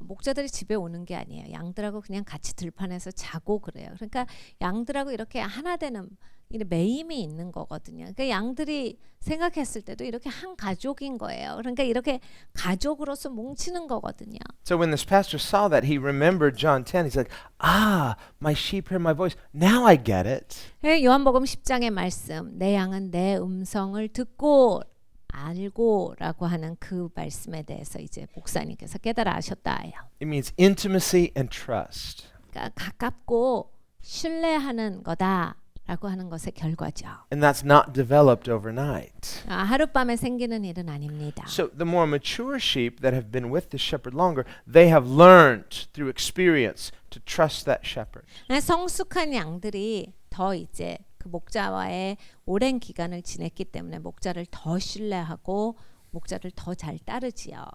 목자들이 집에 오는 게 아니에요. 양들하고 그냥 같이 들판에서 자고 그래요. 그러니까 양들하고 이렇게 하나 되는 이 매임이 있는 거거든요. 그러니까 양들이 생각했을 때도 이렇게 한 가족인 거예요. 그러니까 이렇게 가족으로서 뭉치는 거거든요. So when this pastor saw that, he remembered John 10. He's like, ah, my sheep hear my voice. Now I get it. 요한복음 10장의 말씀, 내 양은 내 음성을 듣고 알고라고 하는 그 말씀에 대해서 이제 목사님께서 깨달아 하셨다예요. It means intimacy and trust. 그러니까 가깝고 신뢰하는 거다라고 하는 것의 결과죠. And that's not developed overnight. 하룻밤에 생기는 일은 아닙니다. So the more mature sheep that have been with the shepherd longer, they have learned through experience to trust that shepherd. 성숙한 양들이 더 이제 그 목자와의 오랜 기간을 지냈기 때문에 목자를 더 신뢰하고 목자를 더 잘 따르지요.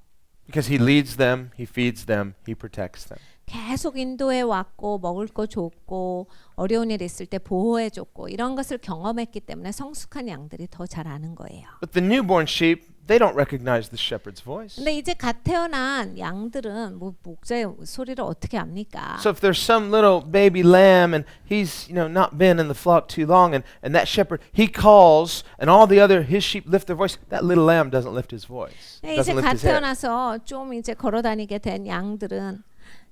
Because he leads them, he feeds them, he protects them. 계속 인도해 왔고 먹을 거 줬고 어려운 일 있을 때 보호해 줬고 이런 것을 경험했기 때문에 성숙한 양들이 더 잘 아는 거예요. But the newborn sheep, they don't recognize the shepherd's voice. 근데 이제 갓 태어난 양들은 뭐 목자의 소리를 어떻게 압니까? So if there's some little baby lamb and he's, not been in the flock too long and that shepherd, he calls and all the other his sheep lift their voice, that little lamb doesn't lift his voice. 이제 Doesn't lift 갓 his head. 태어나서 좀 이제 걸어 다니게 된 양들은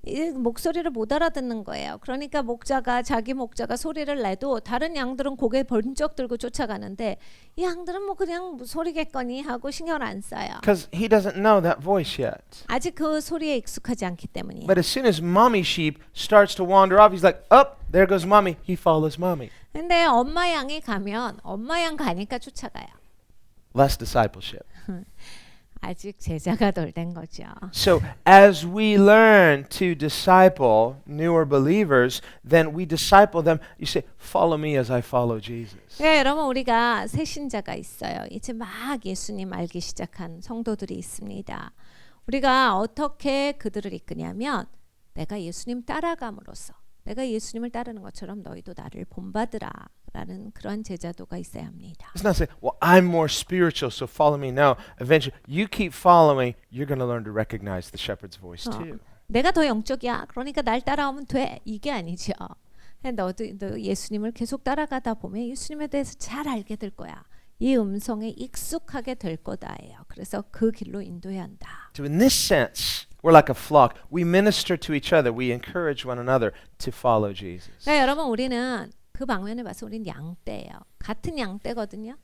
이 목소리를 못 알아듣는 거예요. 그러니까 자기 목자가 소리를 내도 다른 양들은 고개 번쩍 들고 쫓아가는데 이 양들은 뭐 그냥 소리겠거니 하고 신경을 안 써요. Because he doesn't know that voice yet. 아직 그 소리에 익숙하지 않기 때문이에요. But as soon as mommy sheep starts to wander off, he's like, up, there goes mommy. He follows mommy. 근데 엄마 양이 가면 엄마 양 가니까 쫓아가요. Less discipleship. 아직 제자가 덜 된 거죠. So as we learn to disciple newer believers, then we disciple them. You say, follow me as I follow Jesus. 네, 여러분 우리가 새 신자가 있어요. 이제 막 예수님 알기 시작한 성도들이 있습니다. 우리가 어떻게 그들을 이끄냐면 내가 예수님 따라감으로써 내가 예수님을 따르는 것처럼 너희도 나를 본받으라 라는 그런 제자도가 있어야 합니다. It's not saying, well, I'm more spiritual, so follow me. No, eventually, you keep following, you're going to learn to recognize the shepherd's voice too. 내가 더 영적이야. 그러니까 날 따라오면 돼. 이게 아니죠. 너 예수님을 계속 따라가다 보면 예수님에 대해서 잘 알게 될 거야. 이 음성에 익숙하게 될 거다예요. 그래서 그 길로 인도해야 한다. So in this sense, we're like a flock. We minister to each other. We encourage one another to follow Jesus. 네, 여러분 우리는 그 방면에 봐서 우리는 양떼예요. 같은 양떼거든요.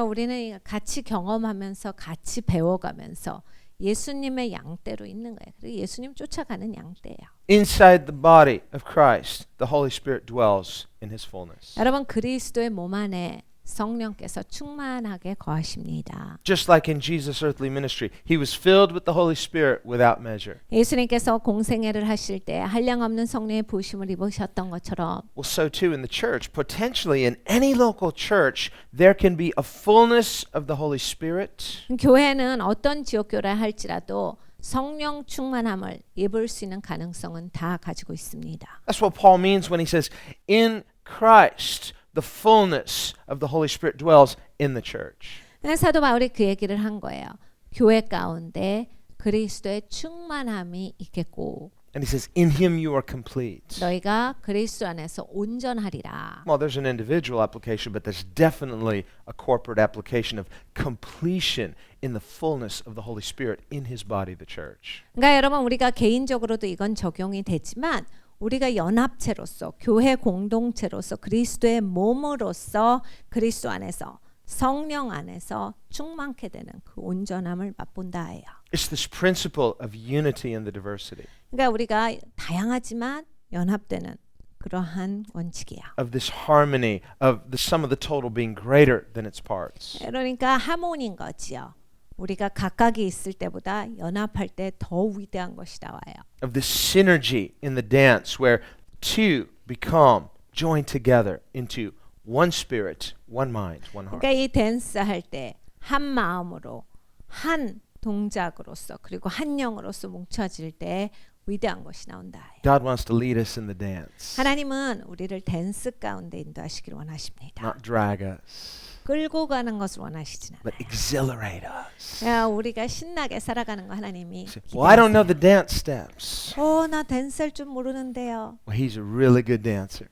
우리는 같이 경험하면서 같이 배워가면서 예수님의 양떼로 있는 거예요. 그리고 예수님 쫓아가는 양떼예요. Inside the body of Christ, the Holy Spirit dwells in His fullness. 여러분 그리스도의 몸 안에 성령께서 충만하게 거하십니다. Just like in Jesus' earthly ministry, He was filled with the Holy Spirit without measure. 예수님께서 공생애를 하실 때 한량없는 성령의 부으심을 입으셨던 것처럼 Well, so too in the church. Potentially in any local church, there can be a fullness of the Holy Spirit. 교회는 어떤 지역교라 할지라도 성령 충만함을 입을 수 있는 가능성은 다 가지고 있습니다. That's what Paul means when he says, in Christ, the fullness of the Holy Spirit dwells in the church. 사도 바울이 그 얘기를 한 거예요. 교회 가운데 그리스도의 충만함이 있겠고 And he says, in Him you are complete. 너희가 그리스도 안에서 온전하리라. Well, there's an individual application, but there's definitely a corporate application of completion in the fullness of the Holy Spirit in His body, the church. 그러니까 여러분 우리가 개인적으로도 이건 적용이 되지만 우리가 연합체로서 교회 공동체로서 그리스도의 몸으로서 그리스도 안에서 성령 안에서 충만케 되는 그 온전함을 맛본다 해요. It's this principle of unity in the diversity, 그러니까 우리가 다양하지만 연합되는 그러한 원칙이야. of this harmony, of the sum of the total being greater than its parts. 그러니까 하모니인 거지요. 우리가 각각이 있을 때보다 연합할 때 더 위대한 것이 나와요. Of this synergy in the dance where two become joined together into one spirit, one mind, one heart. 그러니까 이 댄스 할 때 한 마음으로 한 동작으로서 그리고 한 영으로서 뭉쳐질 때 위대한 것이 나온다. God wants to lead us in the dance, 하나님은 우리를 댄스 가운데 인도하시기를 원하십니다. not drag us, 끌고 가는 것을 원하시진 but 않아요. exhilarate us. 야, 우리가 신나게 살아가는 거 하나님이 Well, I don't know the dance steps. 나 댄스 할 줄 모르는데요. Well, He's a really good dancer.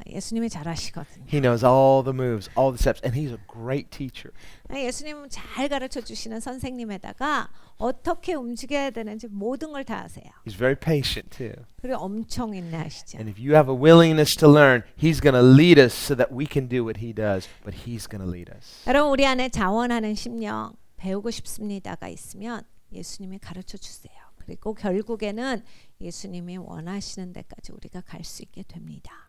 예수님이 잘하시거든요. He knows all the moves, all the steps, and he's a great teacher. 예수님은 잘 가르쳐 주시는 선생님에다가 어떻게 움직여야 되는지 모든 걸 다 아세요. He's very patient too. 그리고 엄청 인내하시죠. And if you have a willingness to learn, he's going to lead us so that we can do what he does, but he's going to lead us. 여러분 우리 안에 자원하는 심령 배우고 싶습니다가 있으면 예수님이 가르쳐 주세요. 그리고 결국에는 예수님이 원하시는 데까지 우리가 갈 수 있게 됩니다.